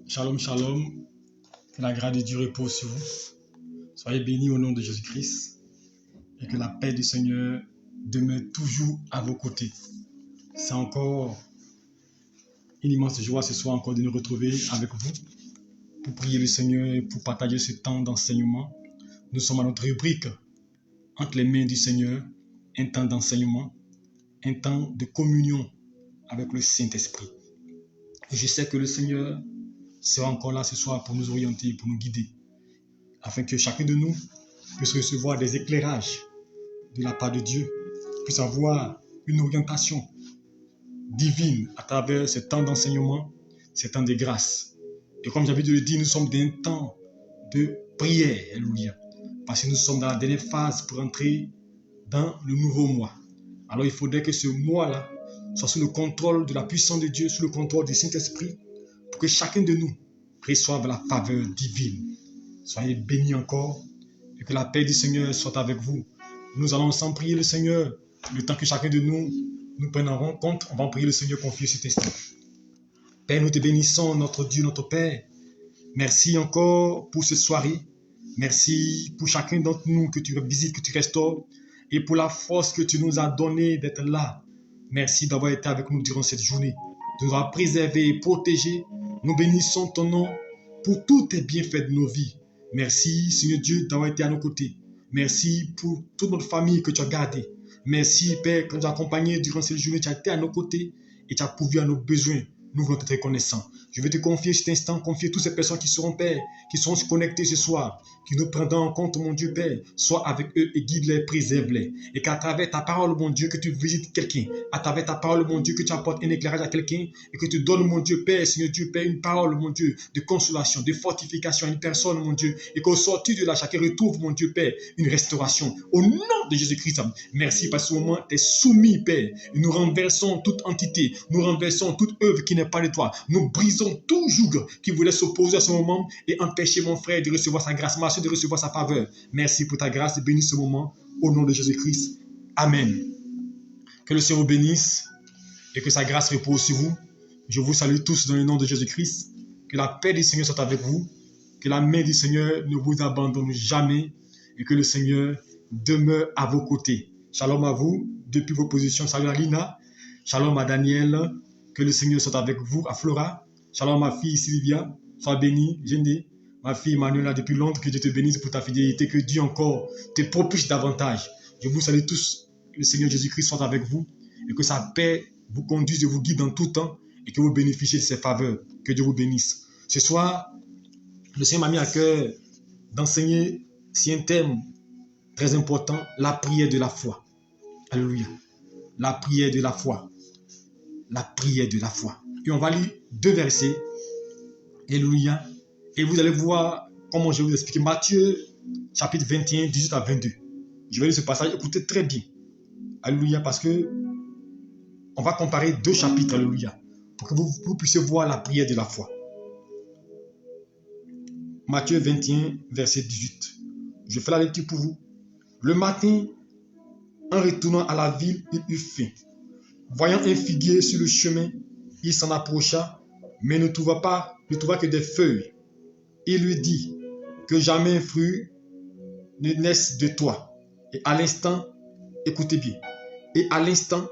Shalom, shalom. Que la grâce de Dieu repose sur vous. Soyez bénis au nom de Jésus-Christ. Et que la paix du Seigneur demeure toujours à vos côtés. C'est encore une immense joie ce soir encore de nous retrouver avec vous pour prier le Seigneur et pour partager ce temps d'enseignement. Nous sommes à notre rubrique entre les mains du Seigneur, un temps d'enseignement, un temps de communion avec le Saint-Esprit. Et je sais que le Seigneur sera encore là ce soir pour nous orienter, pour nous guider, afin que chacun de nous puisse recevoir des éclairages de la part de Dieu, puisse avoir une orientation divine à travers ce temps d'enseignement, ce temps de grâce. Et comme j'avais de le dire, nous sommes dans un temps de prière, alléluia, parce que nous sommes dans la dernière phase pour entrer dans le nouveau mois. Alors il faudrait que ce mois-là soit sous le contrôle de la puissance de Dieu, sous le contrôle du Saint-Esprit, pour que chacun de nous reçoive la faveur divine. Soyez bénis encore et que la paix du Seigneur soit avec vous. Nous allons ensemble prier le Seigneur. Le temps que chacun de nous prenne en compte, on va prier le Seigneur confié cet instant. Père, nous te bénissons, notre Dieu, notre Père. Merci encore pour cette soirée. Merci pour chacun d'entre nous que tu visites, que tu restaures, et pour la force que tu nous as donnée d'être là. Merci d'avoir été avec nous durant cette journée, de nous avoir préservés et protégés. Nous bénissons ton nom pour tous tes bienfaits de nos vies. Merci, Seigneur Dieu, d'avoir été à nos côtés. Merci pour toute notre famille que tu as gardée. Merci, Père, que tu as accompagné durant cette journée. Tu as été à nos côtés et tu as pourvu à nos besoins. Nous voulons être reconnaissants. Je vais te confier cet instant, confier toutes ces personnes qui seront, Père, qui seront connectées ce soir, qui nous prendront en compte, mon Dieu, Père. Sois avec eux et guide-les, préserve-les. Et qu'à travers ta parole, mon Dieu, que tu visites quelqu'un. À travers ta parole, mon Dieu, que tu apportes un éclairage à quelqu'un et que tu donnes, mon Dieu, Père, Seigneur Dieu, Père, une parole, mon Dieu, de consolation, de fortification à une personne, mon Dieu. Et qu'au sortir de là, chacun retrouve, mon Dieu, Père, une restauration. Au nom de Jésus-Christ, merci parce que ce moment, tu es soumis, Père. Et nous renversons toute entité, nous renversons toute œuvre qui n'est pas de toi. Nous brisons tout joug qui voulait s'opposer à ce moment et empêcher mon frère de recevoir sa grâce, ma soeur de recevoir sa faveur. Merci pour ta grâce et bénis ce moment au nom de Jésus-Christ. Amen. Que le Seigneur vous bénisse et que sa grâce repose sur vous. Je vous salue tous dans le nom de Jésus-Christ. Que la paix du Seigneur soit avec vous. Que la main du Seigneur ne vous abandonne jamais et que le Seigneur demeure à vos côtés. Shalom à vous depuis vos positions. Salut à Lina. Shalom à Daniel. Que le Seigneur soit avec vous, à Flora. Shalom à ma fille Sylvia. Sois bénie, Jenny. Ma fille Manuela depuis Londres. Que Dieu te bénisse pour ta fidélité. Que Dieu encore te propulse davantage. Je vous salue tous. Que le Seigneur Jésus-Christ soit avec vous. Et que sa paix vous conduise et vous guide dans tout temps. Et que vous bénéficiez de ses faveurs. Que Dieu vous bénisse. Ce soir, le Seigneur m'a mis à cœur d'enseigner sur un thème très important, la prière de la foi. Alléluia. La prière de la foi. La prière de la foi. Et on va lire 2 versets. Alléluia. Et vous allez voir comment je vais vous expliquer. Matthieu, chapitre 21, 18 à 22. Je vais lire ce passage. Écoutez très bien. Alléluia. Parce que on va comparer 2 chapitres. Alléluia. Pour que vous puissiez voir la prière de la foi. Matthieu 21, verset 18. Je fais la lecture pour vous. Le matin, en retournant à la ville, il eut faim. Voyant un figuier sur le chemin, il s'en approcha, mais ne trouva que des feuilles. Il lui dit que jamais un fruit ne naisse de toi. Et à l'instant, écoutez bien, et à l'instant,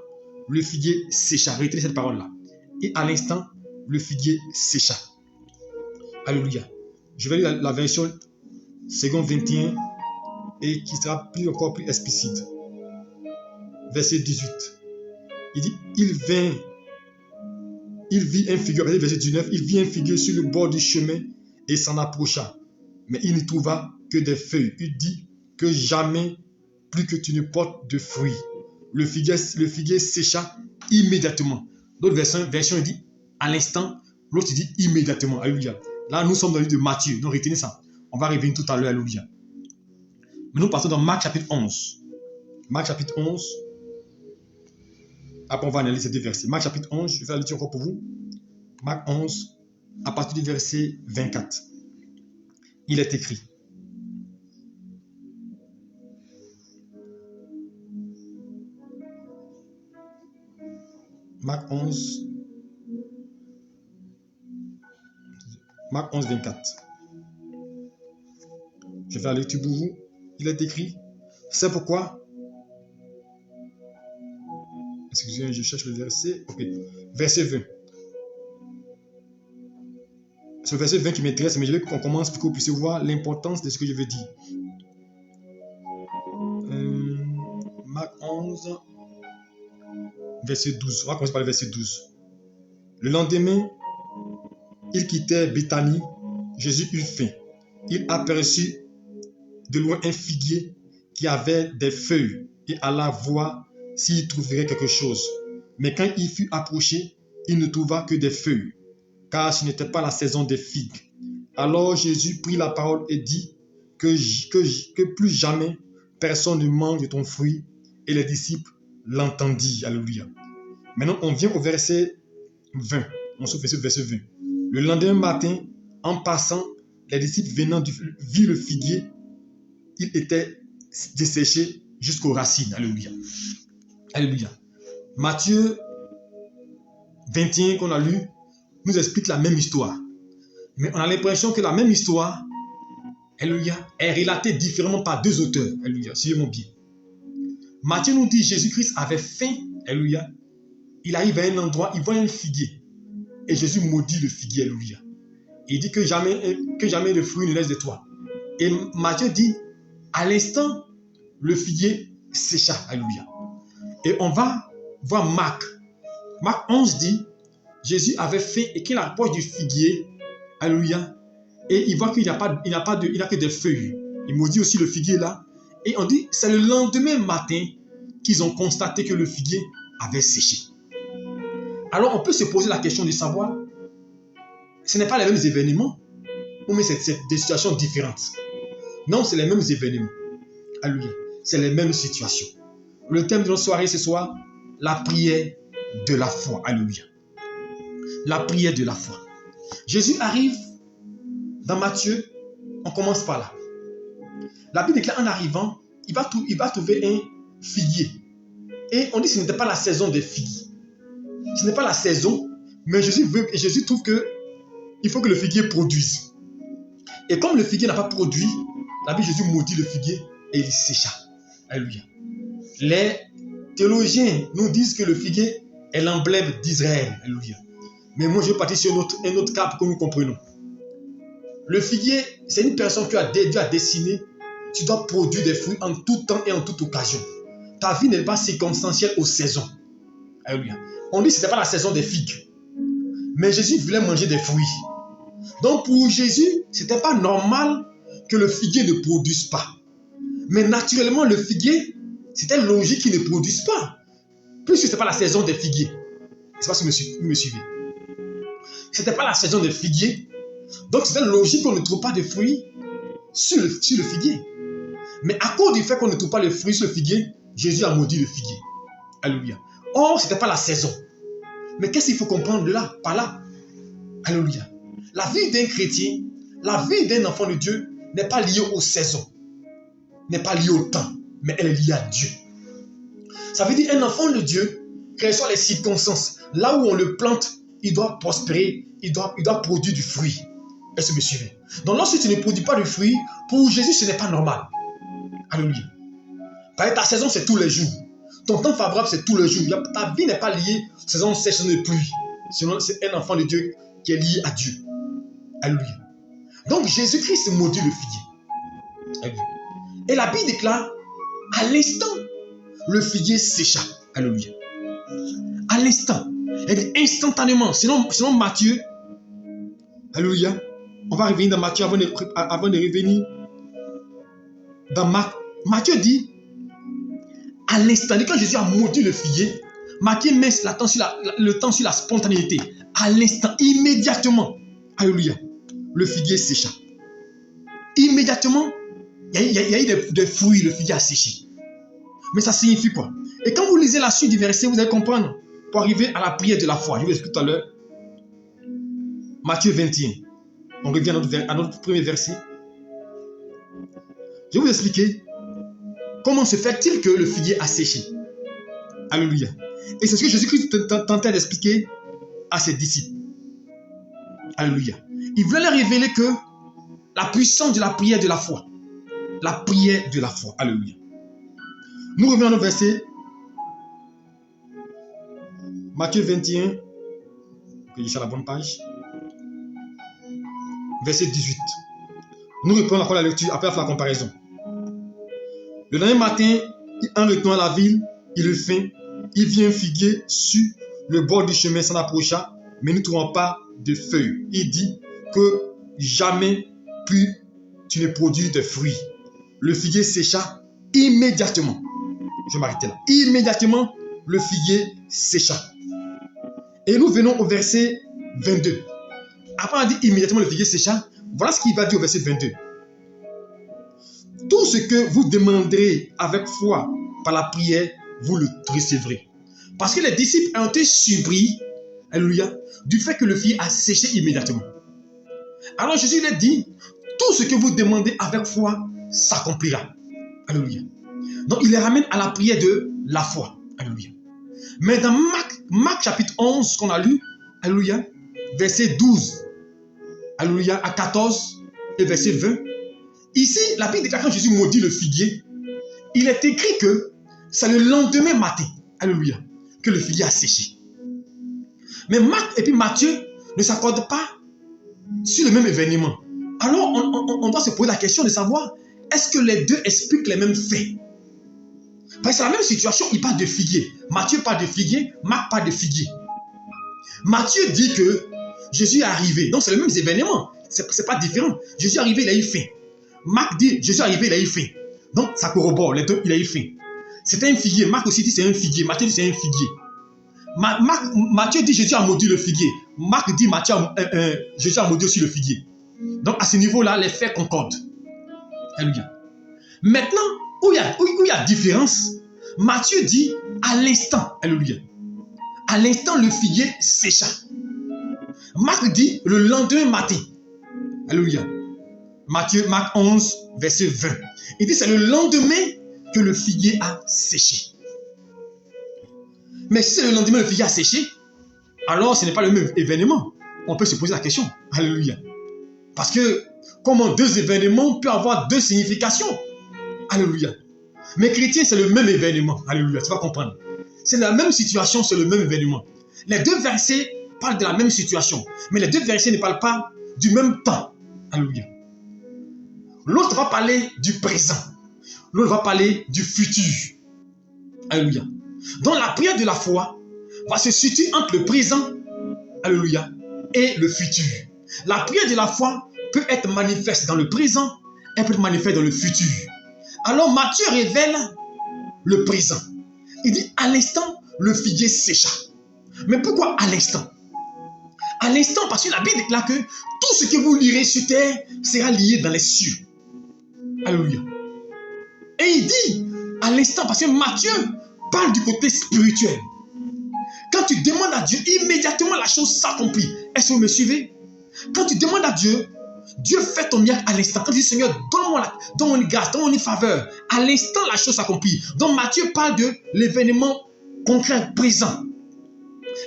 le figuier sécha. Retenez cette parole-là. Et à l'instant, le figuier sécha. Alléluia. Je vais lire la version seconde 21 et qui sera encore plus explicite. Verset 18. Il dit, il vit un figuier, verset 19, il vit un figuier sur le bord du chemin et s'en approcha. Mais il ne trouva que des feuilles. Il dit que jamais plus que tu ne portes de fruits. Le figuier sécha immédiatement. L'autre version il dit à l'instant, l'autre il dit immédiatement. Alléluia. Là, nous sommes dans le livre de Matthieu. Donc retenez ça. On va revenir tout à l'heure. Alléluia. Mais nous partons dans Marc chapitre 11. Marc chapitre 11. Après, on va analyser ces 2 versets. Marc chapitre 11, je vais faire la lecture encore pour vous. Marc 11, à partir du verset 24. Il est écrit. Marc 11, Marc 11, 24. Je vais la lecture pour vous. Il est écrit, c'est pourquoi, excusez-moi, je cherche le verset. Ok, verset 20. C'est le verset 20 qui m'intéresse, mais je veux qu'on commence pour que vous puissiez voir l'importance de ce que je veux dire. Marc 11, verset 12. On va commencer par le verset 12. Le lendemain, il quittait Béthanie. Jésus eut faim. Il aperçut de loin un figuier qui avait des feuilles et alla voir s'il trouverait quelque chose. Mais quand il fut approché, il ne trouva que des feuilles, car ce n'était pas la saison des figues. Alors Jésus prit la parole et dit que plus jamais personne ne mange de ton fruit. Et les disciples l'entendirent. Alléluia. Maintenant, on vient au verset 20. On se fait ce verset 20. Le lendemain matin, en passant, les disciples venant virent le figuier. Il était desséché jusqu'aux racines. Alléluia. Alléluia. Matthieu 21 qu'on a lu nous explique la même histoire. Mais on a l'impression que la même histoire, alléluia, est relatée différemment par deux auteurs. Alléluia. Suivez-moi bien. Matthieu nous dit Jésus-Christ avait faim. Alléluia. Il arrive à un endroit, il voit un figuier. Et Jésus maudit le figuier. Alléluia. Il dit que jamais le fruit ne laisse de toi. Et Matthieu dit, à l'instant, le figuier sécha. Alléluia. Et on va voir Marc. Marc 11 dit, Jésus avait faim et qu'il approche du figuier. Alléluia. Et il voit qu'il n'a que des feuilles. Il maudit aussi le figuier là. Et on dit, c'est le lendemain matin qu'ils ont constaté que le figuier avait séché. Alors on peut se poser la question de savoir, ce n'est pas les mêmes événements, ou mais c'est des situations différentes. Non, c'est les mêmes événements. Alléluia. C'est les mêmes situations. Le thème de notre soirée ce soir, la prière de la foi. Alléluia. La prière de la foi. Jésus arrive dans Matthieu, on commence par là. La Bible déclare en arrivant, il va trouver un figuier. Et on dit que ce n'était pas la saison des figues. Ce n'est pas la saison, mais Jésus trouve qu'il faut que le figuier produise. Et comme le figuier n'a pas produit, la Bible Jésus maudit le figuier et il sécha. Alléluia. Les théologiens nous disent que le figuier est l'emblème d'Israël. Alléluia. Mais moi je vais partir sur un autre cas pour que nous comprenions. Le figuier, c'est une personne que Dieu a destinée. Tu dois produire des fruits en tout temps et en toute occasion. Ta vie n'est pas circonstancielle aux saisons. Alléluia. On dit que ce n'était pas la saison des figues. Mais Jésus voulait manger des fruits. Donc pour Jésus, ce n'était pas normal que le figuier ne produise pas. Mais naturellement, le figuier, c'était logique qu'il ne produise pas. Puisque ce n'était pas la saison des figuiers. Je ne sais pas si vous me suivez. Ce n'était pas la saison des figuiers. Donc c'était logique qu'on ne trouve pas de fruits sur le figuier. Mais à cause du fait qu'on ne trouve pas le fruit sur le figuier, Jésus a maudit le figuier. Alléluia. Or, ce n'était pas la saison. Mais qu'est-ce qu'il faut comprendre de là, par là? Alléluia. La vie d'un chrétien, la vie d'un enfant de Dieu n'est pas liée aux saisons, n'est pas liée au temps, mais elle est liée à Dieu. Ça veut dire un enfant de Dieu, quelles soient les circonstances, là où on le plante, il doit prospérer, il doit produire du fruit. Est-ce que vous me suivez? Donc lorsque tu ne produis pas de fruit, pour Jésus, ce n'est pas normal. Alléluia. Parce que ta saison, c'est tous les jours. Ton temps favorable, c'est tous les jours. Ta vie n'est pas liée saison sèche, saison de pluie. Sinon, c'est un enfant de Dieu qui est lié à Dieu. Alléluia. Donc Jésus-Christ maudit le figuier. Alléluia. Et la Bible déclare, à l'instant, le figuier sécha. Alléluia. À l'instant. Elle dit instantanément. Sinon Matthieu, alléluia. On va revenir dans Matthieu avant de revenir dans Marc. Matthieu dit, à l'instant, quand Jésus a maudit le figuier, Matthieu met le temps sur la spontanéité. À l'instant, immédiatement, alléluia, le figuier sécha. Immédiatement, il y a eu des fruits, le figuier a séché. Mais ça signifie quoi? Et quand vous lisez la suite du verset, vous allez comprendre. Pour arriver à la prière de la foi, je vous explique tout à l'heure. Matthieu 21. On revient à notre premier verset. Je vais vous expliquer comment se fait-il que le figuier a séché. Alléluia. Et c'est ce que Jésus-Christ tentait d'expliquer à ses disciples. Alléluia. Il voulait leur révéler que la puissance de la prière de la foi. La prière de la foi. Alléluia. Nous revenons au verset Matthieu 21. Je suis à la bonne page. Verset 18. Nous reprenons encore la lecture après faire la comparaison. Le lendemain matin, en retournant à la ville, il eut faim. Il vit un figuier sur le bord du chemin, s'en approcha, mais ne trouvant pas de feuilles. Il dit que jamais plus tu ne produis de fruits. Le figuier sécha immédiatement. Je vais m'arrêter là. Immédiatement, le figuier sécha. Et nous venons au verset 22. Après, on a dit immédiatement le figuier sécha. Voilà ce qu'il va dire au verset 22. Tout ce que vous demanderez avec foi par la prière, vous le recevrez. Parce que les disciples ont été surpris, alléluia, du fait que le figuier a séché immédiatement. Alors Jésus leur dit, tout ce que vous demandez avec foi s'accomplira. Alléluia. Donc il les ramène à la prière de la foi. Alléluia. Mais dans Marc chapitre 11 qu'on a lu, alléluia, verset 12, alléluia, à 14 et verset 20, ici, la Bible déclare quand Jésus maudit le figuier, il est écrit que c'est le lendemain matin, alléluia, que le figuier a séché. Mais Marc et puis Matthieu ne s'accordent pas sur le même événement. Alors, on doit se poser la question de savoir, est-ce que les deux expliquent les mêmes faits? Parce que c'est la même situation, il parle de figuier. Matthieu parle de figuier, Marc parle de figuier. Matthieu dit que Jésus est arrivé. Donc, c'est les mêmes événements. C'est pas différent. Jésus est arrivé, il a eu faim. Marc dit, Jésus est arrivé, il a eu faim. Donc, ça corrobore, les deux, il a eu faim. C'était un figuier. Marc aussi dit c'est un figuier. Matthieu dit c'est un figuier. Matthieu dit Jésus a maudit le figuier. Marc dit Jésus a maudit aussi le figuier. Donc, à ce niveau-là, les faits concordent. Alléluia. Maintenant, où il y a différence, Matthieu dit à l'instant, alléluia, à l'instant le figuier sécha. Marc dit le lendemain matin, alléluia. Marc 11, verset 20. Il dit c'est le lendemain que le figuier a séché. Mais si c'est le lendemain que le figuier a séché, alors ce n'est pas le même événement. On peut se poser la question, alléluia. Parce que comment deux événements peuvent avoir deux significations? Alléluia. Mais chrétien, c'est le même événement. Alléluia. Tu vas comprendre. C'est la même situation, c'est le même événement. Les deux versets parlent de la même situation. Mais les deux versets ne parlent pas du même temps. Alléluia. L'autre va parler du présent. L'autre va parler du futur. Alléluia. Donc la prière de la foi va se situer entre le présent, alléluia, et le futur. La prière de la foi peut être manifeste dans le présent, elle peut être manifeste dans le futur. Alors Matthieu révèle le présent. Il dit à l'instant, le figuier sécha. Mais pourquoi à l'instant? À l'instant, parce que la Bible déclare que tout ce que vous lirez sur terre sera lié dans les cieux. Alléluia. Et il dit à l'instant, parce que Matthieu parle du côté spirituel. Quand tu demandes à Dieu, immédiatement la chose s'accomplit. Est-ce que vous me suivez? Quand tu demandes à Dieu, Dieu fait ton miracle à l'instant. Quand tu dis Seigneur, donne-moi une grâce, donne-moi une faveur, à l'instant la chose s'accomplit. Donc Matthieu parle de l'événement concret présent.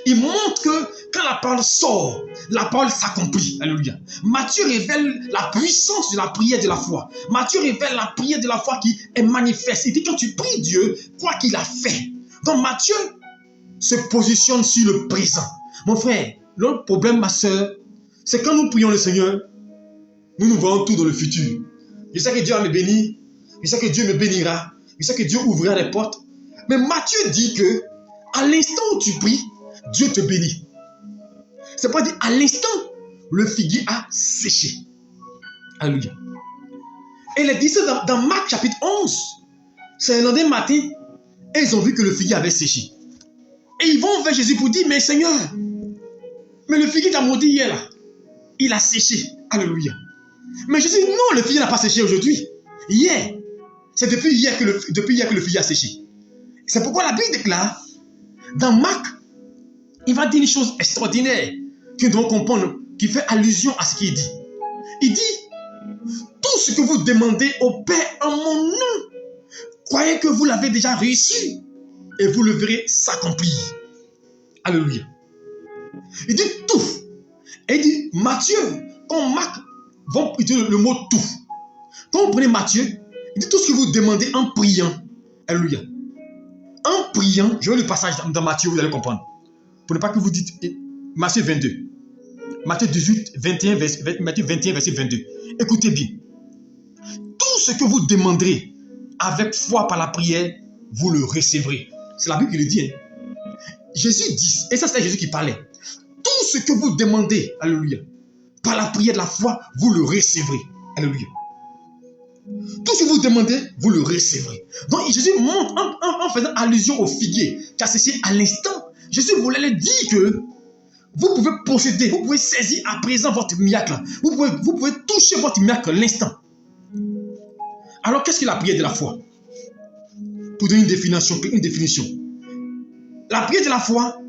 Il montre que quand la parole sort, la parole s'accomplit. Alléluia. Matthieu révèle la puissance de la prière de la foi. Matthieu révèle la prière de la foi qui est manifeste. Il dit quand tu pries Dieu, quoi qu'il a fait. Donc Matthieu se positionne sur le présent. Mon frère, l'autre problème, ma soeur, c'est quand nous prions le Seigneur, nous voyons tout dans le futur. Je sais que Dieu va me bénir. Je sais que Dieu me bénira. Je sais que Dieu ouvrira les portes. Mais Matthieu dit que à l'instant où tu pries, Dieu te bénit. C'est pas dire à l'instant, le figuier a séché. Alléluia. Et les disciples dans Marc chapitre 11, c'est un lendemain matin, et ils ont vu que le figuier avait séché. Et ils vont vers Jésus pour dire, mais Seigneur, mais le figuier t'a maudit hier là. Il a séché. Alléluia. Mais Jésus dit, non, le figuier n'a pas séché aujourd'hui. Hier. C'est depuis hier que le figuier a séché. C'est pourquoi la Bible déclare, dans Marc, il va dire une chose extraordinaire que nous devons comprendre, qui fait allusion à ce qu'il dit. Il dit, tout ce que vous demandez au Père en mon nom, croyez que vous l'avez déjà reçu et vous le verrez s'accomplir. Alléluia. Il dit tout. Et il dit, Matthieu quand Marc va utiliser le mot tout, quand vous prenez Matthieu, il dit tout ce que vous demandez en priant. Alléluia. En priant, je vais le passage dans Matthieu, vous allez comprendre. Pour ne pas que vous dites Matthieu 22. Matthieu 18, 21, Matthieu 21, verset 22. Écoutez bien. Tout ce que vous demanderez avec foi par la prière, vous le recevrez. C'est la Bible qui le dit. Hein. Jésus dit, et ça c'est Jésus qui parlait. Tout ce que vous demandez, alléluia, par la prière de la foi, vous le recevrez. Alléluia. Tout ce que vous demandez, vous le recevrez. Donc Jésus montre en faisant allusion au figuier qui a cessé à l'instant. Jésus voulait leur dire que vous pouvez posséder, vous pouvez saisir à présent votre miracle. Vous pouvez toucher votre miracle l'instant. Alors qu'est-ce que la prière de la foi? Pour donner une définition. La prière de la foi,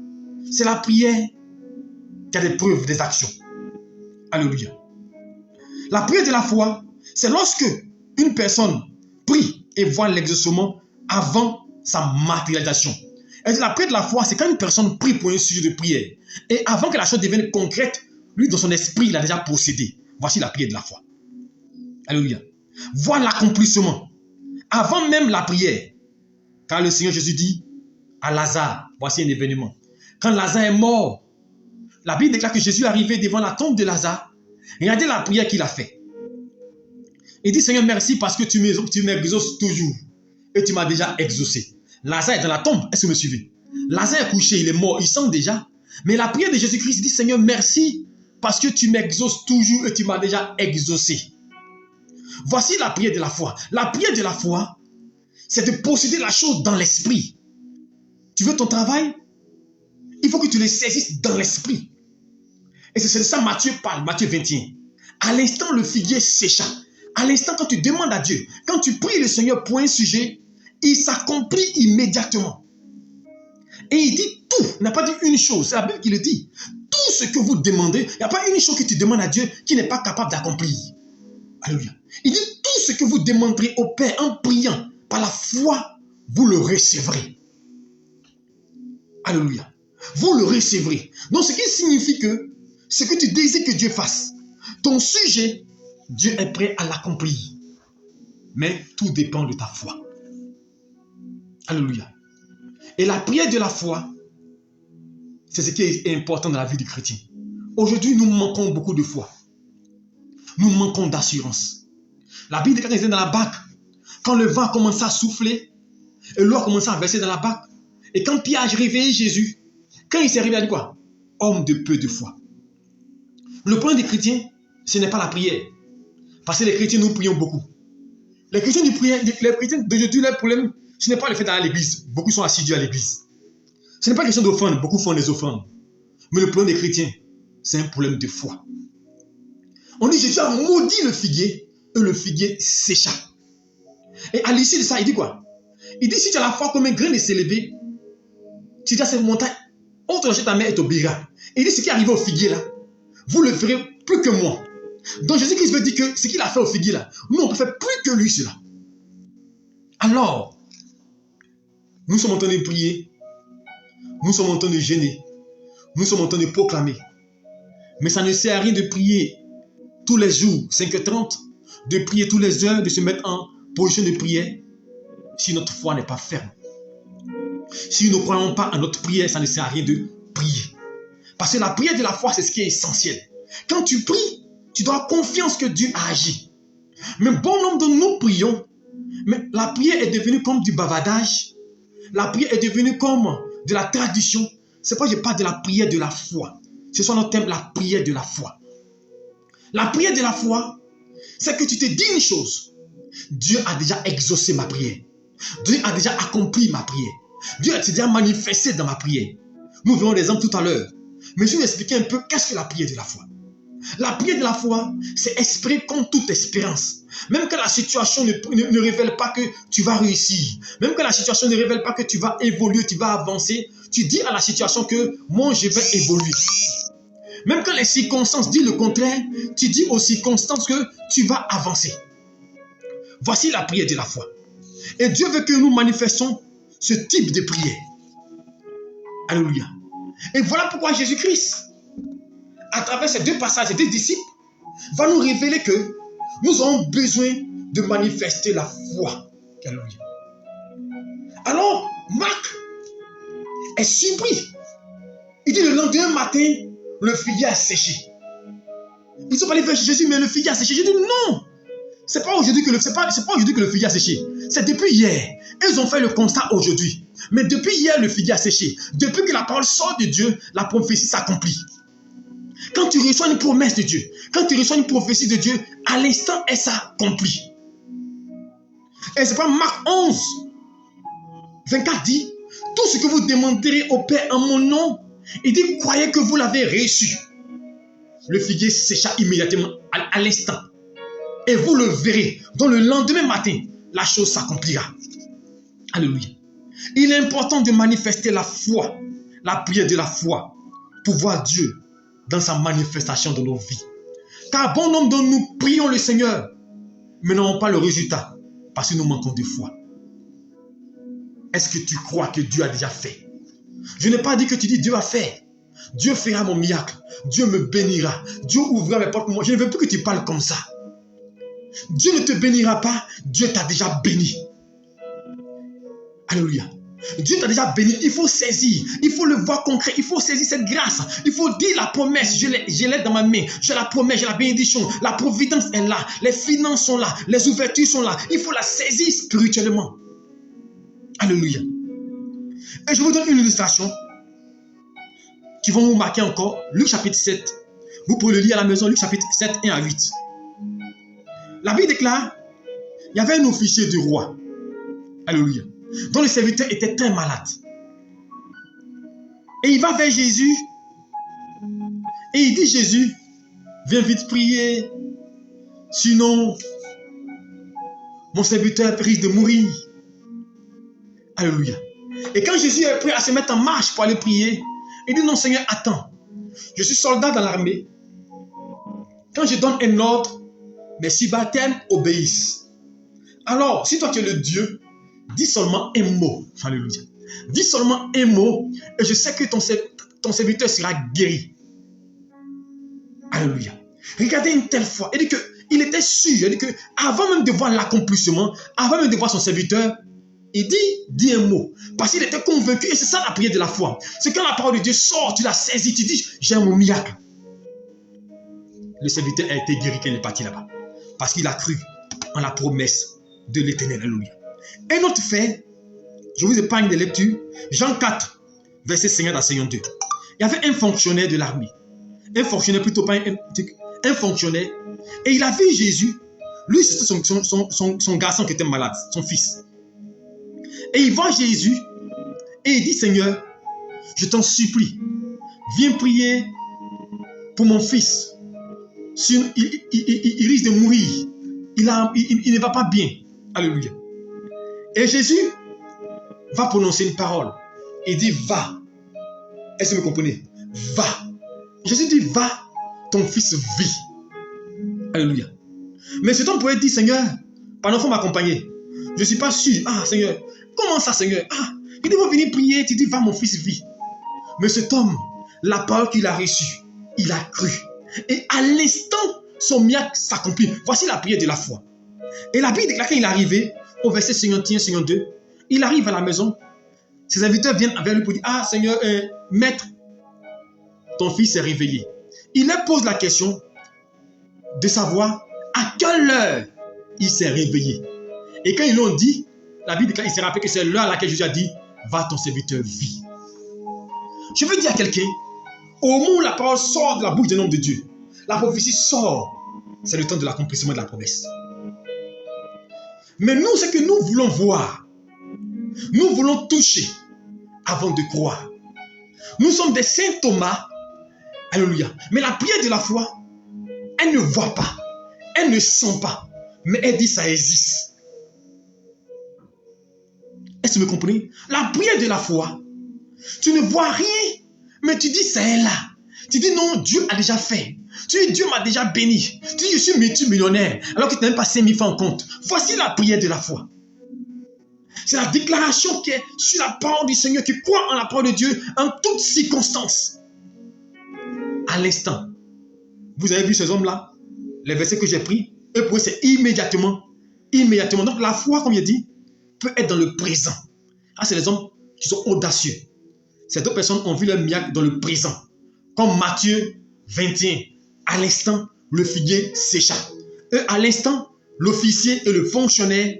c'est la prière qui a des preuves, des actions. Alléluia. La prière de la foi, c'est lorsque une personne prie et voit l'exaucement avant sa matérialisation. Et la prière de la foi, c'est quand une personne prie pour un sujet de prière. Et avant que la chose devienne concrète, lui, dans son esprit, il a déjà procédé. Voici la prière de la foi. Alléluia. Voir l'accomplissement. Avant même la prière. Car le Seigneur Jésus dit à Lazare, voici un événement. Quand Lazare est mort, la Bible déclare que Jésus est arrivé devant la tombe de Lazare. Regardez la prière qu'il a faite. Il dit, Seigneur, merci parce que tu m'exauces toujours. Et tu m'as déjà exaucé. Lazare est dans la tombe. Est-ce que vous me suivez? Lazare est couché, il est mort, il sent déjà. Mais la prière de Jésus-Christ dit, Seigneur, merci parce que tu m'exauces toujours et tu m'as déjà exaucé. Voici la prière de la foi. La prière de la foi, c'est de posséder la chose dans l'esprit. Tu veux ton travail? Il faut que tu le saisisses dans l'esprit. Et c'est de ça Matthieu parle, Matthieu 21. À l'instant, le figuier sécha. À l'instant, quand tu demandes à Dieu, quand tu pries le Seigneur pour un sujet, il s'accomplit immédiatement. Et il dit tout, il n'a pas dit une chose, c'est la Bible qui le dit. Tout ce que vous demandez, il n'y a pas une chose que tu demandes à Dieu qui n'est pas capable d'accomplir. Alléluia. Il dit tout ce que vous demanderez au Père en priant par la foi, vous le recevrez. Alléluia. Vous le recevrez. Donc ce qui signifie que ce que tu désires que Dieu fasse, ton sujet, Dieu est prêt à l'accomplir. Mais tout dépend de ta foi. Alléluia. Et la prière de la foi, c'est ce qui est important dans la vie du chrétien. Aujourd'hui, nous manquons beaucoup de foi. Nous manquons d'assurance. La Bible déclare qu'ils étaient dans la barque. Quand le vent a commencé à souffler, et l'eau a commencé à verser dans la barque, et quand Pierre a réveillé Jésus, quand il s'est réveillé, il a dit quoi? Homme de peu de foi. Le problème des chrétiens, ce n'est pas la prière. Parce que les chrétiens, nous prions beaucoup. Les chrétiens d'aujourd'hui, leur problème, ce n'est pas le fait d'aller à l'église. Beaucoup sont assidus à l'église. Ce n'est pas question d'offrande. Beaucoup font des offrandes. Mais le problème des chrétiens, c'est un problème de foi. On dit, Jésus a maudit le figuier et le figuier sécha. Et à l'issue de ça, il dit quoi? Il dit, si tu as la foi comme un grain de sélévé, tu dis à cette montagne, on te lâche ta main et t'obéira. Et il dit, ce qui est arrivé au figuier là, vous le ferez plus que moi. Donc Jésus-Christ veut dire que ce qu'il a fait au figuier là, nous on peut faire plus que lui cela. Alors, nous sommes en train de prier, nous sommes en train de jeûner, nous sommes en train de proclamer. Mais ça ne sert à rien de prier tous les jours, 5h30, de prier tous les heures, de se mettre en position de prière, si notre foi n'est pas ferme. Si nous ne croyons pas à notre prière, ça ne sert à rien de prier. Parce que la prière de la foi, c'est ce qui est essentiel. Quand tu pries, tu dois avoir confiance que Dieu a agi. Mais bon nombre de nous prions, mais la prière est devenue comme du bavardage. La prière est devenue comme de la tradition. C'est pourquoi je parle de la prière de la foi. C'est soit notre thème, la prière de la foi. La prière de la foi, c'est que tu te dis une chose. Dieu a déjà exaucé ma prière. Dieu a déjà accompli ma prière. Dieu a déjà manifesté dans ma prière. Nous verrons des exemples tout à l'heure. Mais je vais vous expliquer un peu qu'est-ce que la prière de la foi. La prière de la foi, c'est espérer comme toute espérance. Même quand la situation ne révèle pas que tu vas réussir, même quand la situation ne révèle pas que tu vas évoluer, tu vas avancer, tu dis à la situation que moi je vais évoluer. Même quand les circonstances disent le contraire, tu dis aux circonstances que tu vas avancer. Voici la prière de la foi. Et Dieu veut que nous manifestons ce type de prière. Alléluia. Et voilà pourquoi Jésus-Christ, à travers ces deux passages, ces deux disciples, va nous révéler que nous avons besoin de manifester la foi. Alléluia. Alors, Marc est surpris. Il dit le lendemain matin, le figuier a séché. Ils sont allés vers Jésus, mais le figuier a séché. J'ai dit non. C'est pas aujourd'hui que le figuier a séché. C'est depuis hier. Ils ont fait le constat aujourd'hui. Mais depuis hier, le figuier a séché. Depuis que la parole sort de Dieu, la prophétie s'accomplit. Quand tu reçois une promesse de Dieu, quand tu reçois une prophétie de Dieu, à l'instant, elle s'accomplit. Et c'est pas Marc 11, 24 dit, tout ce que vous demanderez au Père en mon nom, il dit, croyez que vous l'avez reçu. Le figuier sécha immédiatement à l'instant. Et vous le verrez. Donc le lendemain matin, la chose s'accomplira. Alléluia. Il est important de manifester la foi, la prière de la foi, pour voir Dieu dans sa manifestation dans nos vies. Car bon nombre de nous prions le Seigneur, mais n'avons pas le résultat, parce que nous manquons de foi. Est-ce que tu crois que Dieu a déjà fait? Je n'ai pas dit que tu dis Dieu a fait. Dieu fera mon miracle. Dieu me bénira. Dieu ouvrira mes portes pour moi. Je ne veux plus que tu parles comme ça. Dieu ne te bénira pas. Dieu t'a déjà béni. Alléluia. Dieu t'a déjà béni. Il faut saisir. Il faut le voir concret. Il faut saisir cette grâce. Il faut dire la promesse. Je l'ai dans ma main. J'ai la promesse. J'ai la bénédiction. La providence est là. Les finances sont là. Les ouvertures sont là. Il faut la saisir spirituellement. Alléluia. Et je vous donne une illustration qui va vous marquer encore. Luc chapitre 7. Vous pouvez le lire à la maison. Luc chapitre 7, 1 à 8. La Bible déclare, il y avait un officier du roi. Alléluia. Dont le serviteur était très malade. Et il va vers Jésus. Et il dit, Jésus, viens vite prier. Sinon, mon serviteur risque de mourir. Alléluia. Et quand Jésus est prêt à se mettre en marche pour aller prier, il dit, non Seigneur, attends. Je suis soldat dans l'armée. Quand je donne un ordre, mes subalternes obéissent. Alors, si toi tu es le Dieu, dis seulement un mot. Alléluia. Dis seulement un mot et je sais que ton serviteur sera guéri. Alléluia. Regardez une telle foi. Il dit qu'il était sûr. Il dit que avant même de voir l'accomplissement, avant même de voir son serviteur, il dit un mot. Parce qu'il était convaincu. Et c'est ça la prière de la foi. C'est quand la parole de Dieu sort, tu la saisis, tu dis, j'ai mon miracle. Le serviteur a été guéri quand il est parti là-bas. Parce qu'il a cru en la promesse de l'Éternel. Alléluia. Un autre fait, je vous épargne des lectures. Jean 4, verset 50 à 52. Il y avait un fonctionnaire de l'armée. Un fonctionnaire, plutôt pas un fonctionnaire. Et il a vu Jésus. Lui, c'était son garçon qui était malade, son fils. Et il voit Jésus. Et il dit, Seigneur, je t'en supplie, viens prier pour mon fils. Il risque de mourir. Il ne va pas bien. Alléluia. Et Jésus va prononcer une parole. Il dit, va. Est-ce que vous me comprenez? Va. Jésus dit, va, ton fils vit. Alléluia. Mais cet homme pourrait dire, Seigneur, pardon, il faut m'accompagner. Je ne suis pas sûr. Ah, Seigneur, comment ça, Seigneur? Ah, il dit, va venir prier. Tu dis, va, mon fils vit. Mais cet homme, la parole qu'il a reçue, il a cru. Et à l'instant, son miracle s'accomplit. Voici la prière de la foi. Et la Bible déclare qu'il est arrivé au verset 51, 52. Il arrive à la maison. Ses invités viennent vers lui pour dire, ah Seigneur, maître, ton fils est réveillé. Il leur pose la question de savoir à quelle heure il s'est réveillé. Et quand ils l'ont dit, la Bible déclare, il s'est rappelé que c'est l'heure à laquelle Jésus a dit, va, ton serviteur vit. Je veux dire à quelqu'un, au moment où la parole sort de la bouche d'un homme de Dieu, la prophétie sort, c'est le temps de l'accomplissement de la promesse. Mais nous, ce que nous voulons voir, nous voulons toucher avant de croire. Nous sommes des saints Thomas. Alléluia. Mais la prière de la foi, elle ne voit pas, elle ne sent pas, mais elle dit ça existe. Est-ce que vous me comprenez? La prière de la foi, tu ne vois rien, mais tu dis ça est là. Tu dis non, Dieu a déjà fait. Tu dis Dieu m'a déjà béni. Tu dis je suis multimillionnaire alors que tu n'as même pas 5 000 francs en compte. Voici la prière de la foi. C'est la déclaration qui est sur la parole du Seigneur, qui croit en la parole de Dieu en toutes circonstances. À l'instant, vous avez vu ces hommes-là? les versets que j'ai pris, eux pour eux c'est immédiatement. Immédiatement. Donc la foi, comme il dit, peut être dans le présent. Ah, c'est les hommes qui sont audacieux. Ces deux personnes ont vu leur miracle dans le présent. Comme Matthieu 21. À l'instant, le figuier sécha. Eux, à l'instant, l'officier et le fonctionnaire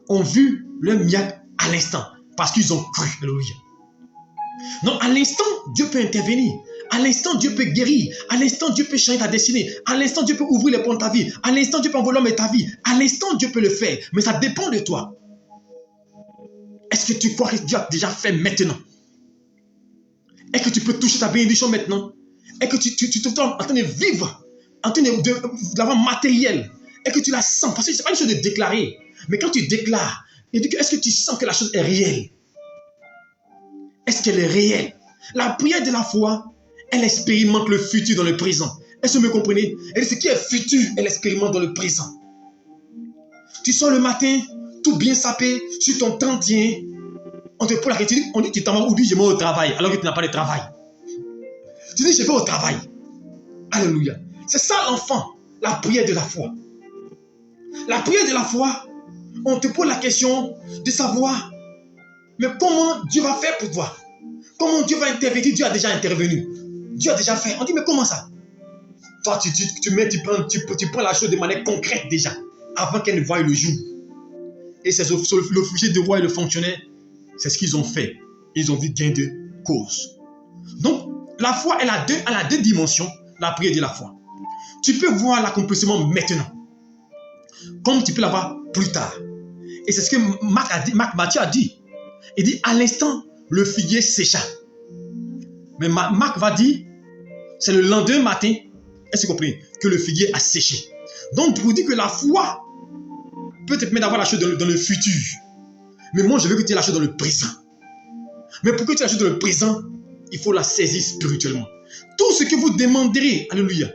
ont vu leur miracle à l'instant. Parce qu'ils ont cru. Alléluia. Donc, à l'instant, Dieu peut intervenir. À l'instant, Dieu peut guérir. À l'instant, Dieu peut changer ta destinée. À l'instant, Dieu peut ouvrir les portes de ta vie. À l'instant, Dieu peut envoyer l'homme de ta vie. À l'instant, Dieu peut le faire. Mais ça dépend de toi. Est-ce que tu crois que Dieu a déjà fait maintenant? Est-ce que tu peux toucher ta bénédiction maintenant? Est-ce que tu es en train de vivre, en train de l'avoir matériel? Est-ce que tu la sens? Parce que ce n'est pas une chose de déclarer. Mais quand tu déclares, est-ce que tu sens que la chose est réelle? Est-ce qu'elle est réelle? La prière de la foi, elle expérimente le futur dans le présent. Est-ce que vous me comprenez? Et ce qui est futur, elle expérimente dans le présent. Tu sors le matin, tout bien sapé, sur ton 31. On te pose la question, on dit tu t'en vas ou je vais au travail, alors que tu n'as pas de travail. Tu dis je vais au travail. Alléluia. C'est ça l'enfant, la prière de la foi. La prière de la foi, on te pose la question de savoir, mais comment Dieu va faire pour toi? Comment Dieu va intervenir? Dieu a déjà intervenu. Dieu a déjà fait. On dit, mais comment ça? Toi, tu prends la chose de manière concrète déjà, avant qu'elle ne voie le jour. Et c'est l'officier de roi et le fonctionnaire, c'est ce qu'ils ont fait. Ils ont vu gain de cause. Donc, la foi, elle a deux dimensions, la prière de la foi. Tu peux voir l'accomplissement maintenant, comme tu peux l'avoir plus tard. Et c'est ce que Matthieu a dit. Il dit, à l'instant, le figuier sécha. Mais Marc va dire, c'est le lendemain matin, est-ce que vous comprenez, que le figuier a séché. Donc, je vous dis que la foi peut te permettre d'avoir la chose dans le futur. Mais moi, je veux que tu aies la chose dans le présent. Mais pour que tu aies la chose dans le présent, il faut la saisir spirituellement. Tout ce que vous demanderez, alléluia,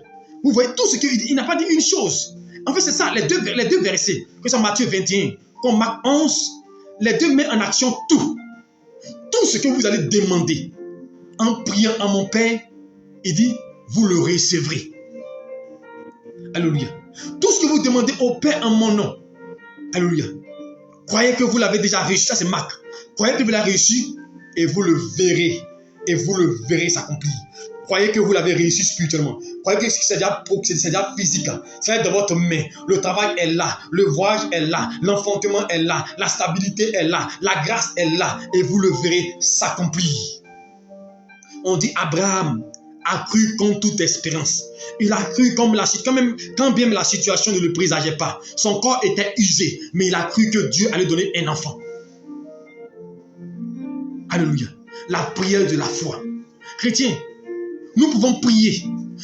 vous voyez, tout ce qu'il n'a pas dit une chose. En fait, c'est ça, les deux versets, que c'est Matthieu 21, comme Marc 11, les deux mettent en action tout. Tout ce que vous allez demander, en priant à mon Père, il dit, vous le recevrez. Alléluia. Tout ce que vous demandez au Père en mon nom, alléluia. Croyez que vous l'avez déjà reçu, ça c'est Marc. Croyez que vous l'avez reçu et vous le verrez. Et vous le verrez s'accomplir. Croyez que vous l'avez réussi spirituellement. Croyez que c'est déjà physique. C'est dans votre main. Le travail est là. Le voyage est là. L'enfantement est là. La stabilité est là. La grâce est là. Et vous le verrez s'accomplir. On dit Abraham a cru contre toute espérance. Il a cru quand bien la situation ne le présageait pas. Son corps était usé. Mais il a cru que Dieu allait donner un enfant. Alléluia. La prière de la foi. Chrétiens, nous pouvons prier,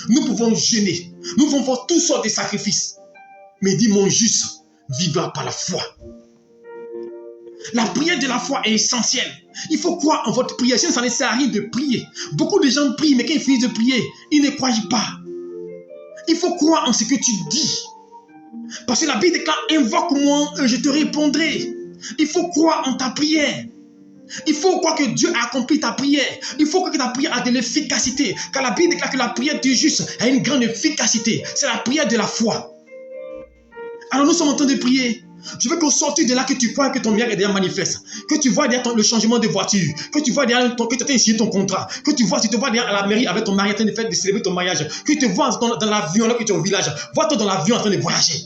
nous pouvons jeûner, nous pouvons faire toutes sortes de sacrifices. Mais dit mon juste vivra par la foi. La prière de la foi est essentielle. Il faut croire en votre prière. Sinon, ça ne sert à rien de prier. Beaucoup de gens prient, mais quand ils finissent de prier, ils ne croient pas. Il faut croire en ce que tu dis. Parce que la Bible déclare, invoque-moi et je te répondrai. Il faut croire en ta prière. Il faut croire que Dieu a accompli ta prière. Il faut croire que ta prière a de l'efficacité. Car la Bible déclare que la prière du juste a une grande efficacité. C'est la prière de la foi. Alors nous sommes en train de prier. Je veux qu'au sortir de là, que tu crois que ton miracle est déjà manifeste. Que tu vois derrière le changement de voiture. Que tu vois derrière que tu as signé ton contrat. Que tu te vois derrière à la mairie avec ton mari en train de célébrer ton mariage. Que tu te vois dans l'avion là que tu es au village. Vois-toi dans l'avion en train de voyager.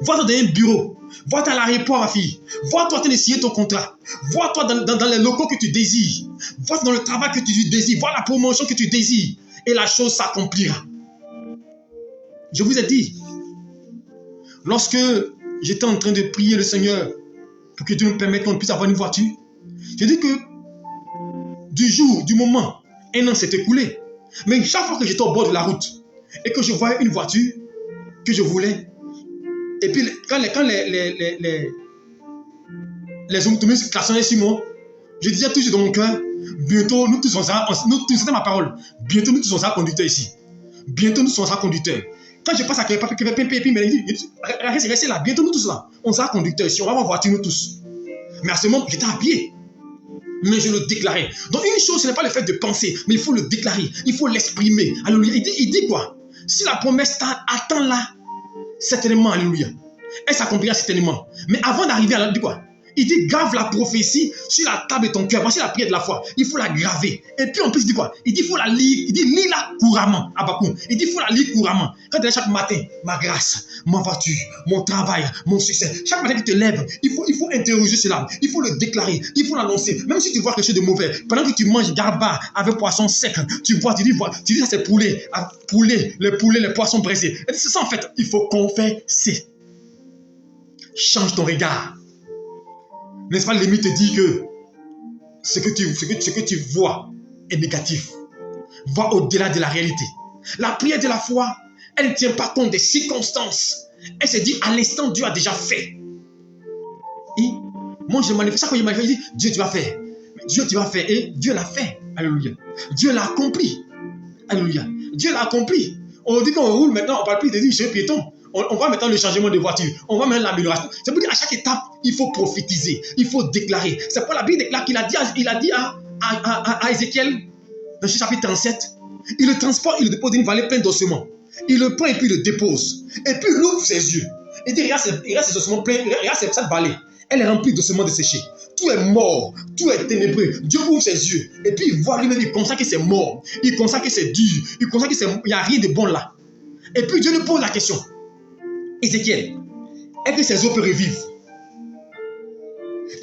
Vois-toi dans un bureau. Vois-toi à l'aéroport, ma fille. Vois-toi en train de signer ton contrat. Vois-toi dans les locaux que tu désires. Vois-toi dans le travail que tu désires. Vois la promotion que tu désires. Et la chose s'accomplira. Je vous ai dit, lorsque j'étais en train de prier le Seigneur pour que Dieu nous permette qu'on puisse avoir une voiture, j'ai dit que du moment, un an s'est écoulé. Mais chaque fois que j'étais au bord de la route et que je voyais une voiture que je voulais, et puis quand les automobilistes klaxonnaient sur moi, je disais toujours dans mon cœur, bientôt nous tous c'était ma parole, bientôt nous tous on sera conducteurs ici. Bientôt nous serons conducteurs. Quand je passe à quelqu'un qui me dit, restez là, bientôt nous tous là, on sera conducteurs ici, on va avoir voiture nous tous. Mais à ce moment, j'étais à pied. Mais je le déclarais. Donc une chose, ce n'est pas le fait de penser, mais il faut le déclarer, il faut l'exprimer. Alléluia. Il dit quoi? Si la promesse attend là, certainement, alléluia, elle s'accomplira certainement. Mais avant d'arriver à la, dit quoi? Il dit grave la prophétie sur la table de ton cœur. Voici la prière de la foi. Il faut la graver. Et puis en plus, il dit quoi? Il dit il faut la lire. Il dit lis-la couramment. Abakoum. Il dit il faut la lire couramment. Quand tu es chaque matin, ma grâce, ma voiture, mon travail, mon succès. Chaque matin que tu te lèves, il faut interroger cela. Il faut le déclarer. Il faut l'annoncer. Même si tu vois quelque chose de mauvais, pendant que tu manges garba avec poisson sec, tu vois, tu dis ça c'est poulet, les poissons braisés. C'est ça en fait. Il faut confesser. Change ton regard. N'est-ce pas, l'ennemi te dit que ce que tu vois est négatif. Va au-delà de la réalité. La prière de la foi, elle ne tient pas compte des circonstances. Elle se dit à l'instant, Dieu a déjà fait. Et moi, je manifeste ça quand je manifeste, je dis, Dieu, tu vas faire. Dieu, tu vas faire. Et Dieu l'a fait. Alléluia. Dieu l'a accompli. Alléluia. Dieu l'a accompli. On dit qu'on roule maintenant, on ne parle plus de dire, je suis piéton. On voit maintenant le changement de voiture. On voit maintenant l'amélioration. C'est pour dire à chaque étape, il faut prophétiser. Il faut déclarer. C'est pour la Bible déclare qu'il a dit à Ézéchiel, dans le chapitre 37, il le transporte, il le dépose dans une vallée pleine d'ossements. Il le prend et puis il le dépose. Et puis il ouvre ses yeux. Il dit, regarde ces ossements pleins, regarde cette vallée. Elle est remplie d'ossements desséchés. Tout est mort, tout est ténébreux. Dieu ouvre ses yeux. Et puis il voit lui-même, il constate que c'est mort. Il constate que c'est dur. Il constate qu'il n'y a rien de bon là. Et puis Dieu lui pose la question. Ézéchiel, est-ce que ces eaux peuvent revivre?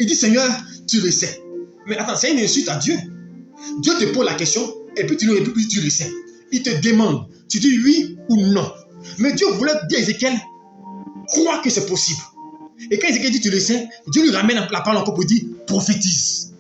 Il dit, Seigneur, tu le sais. Mais attends, c'est une insulte à Dieu. Dieu te pose la question et puis tu le sais. Il te demande, tu dis oui ou non. Mais Dieu voulait dire à Ézéchiel, crois que c'est possible. Et quand Ézéchiel dit tu le sais, Dieu lui ramène la parole encore pour dire, prophétise.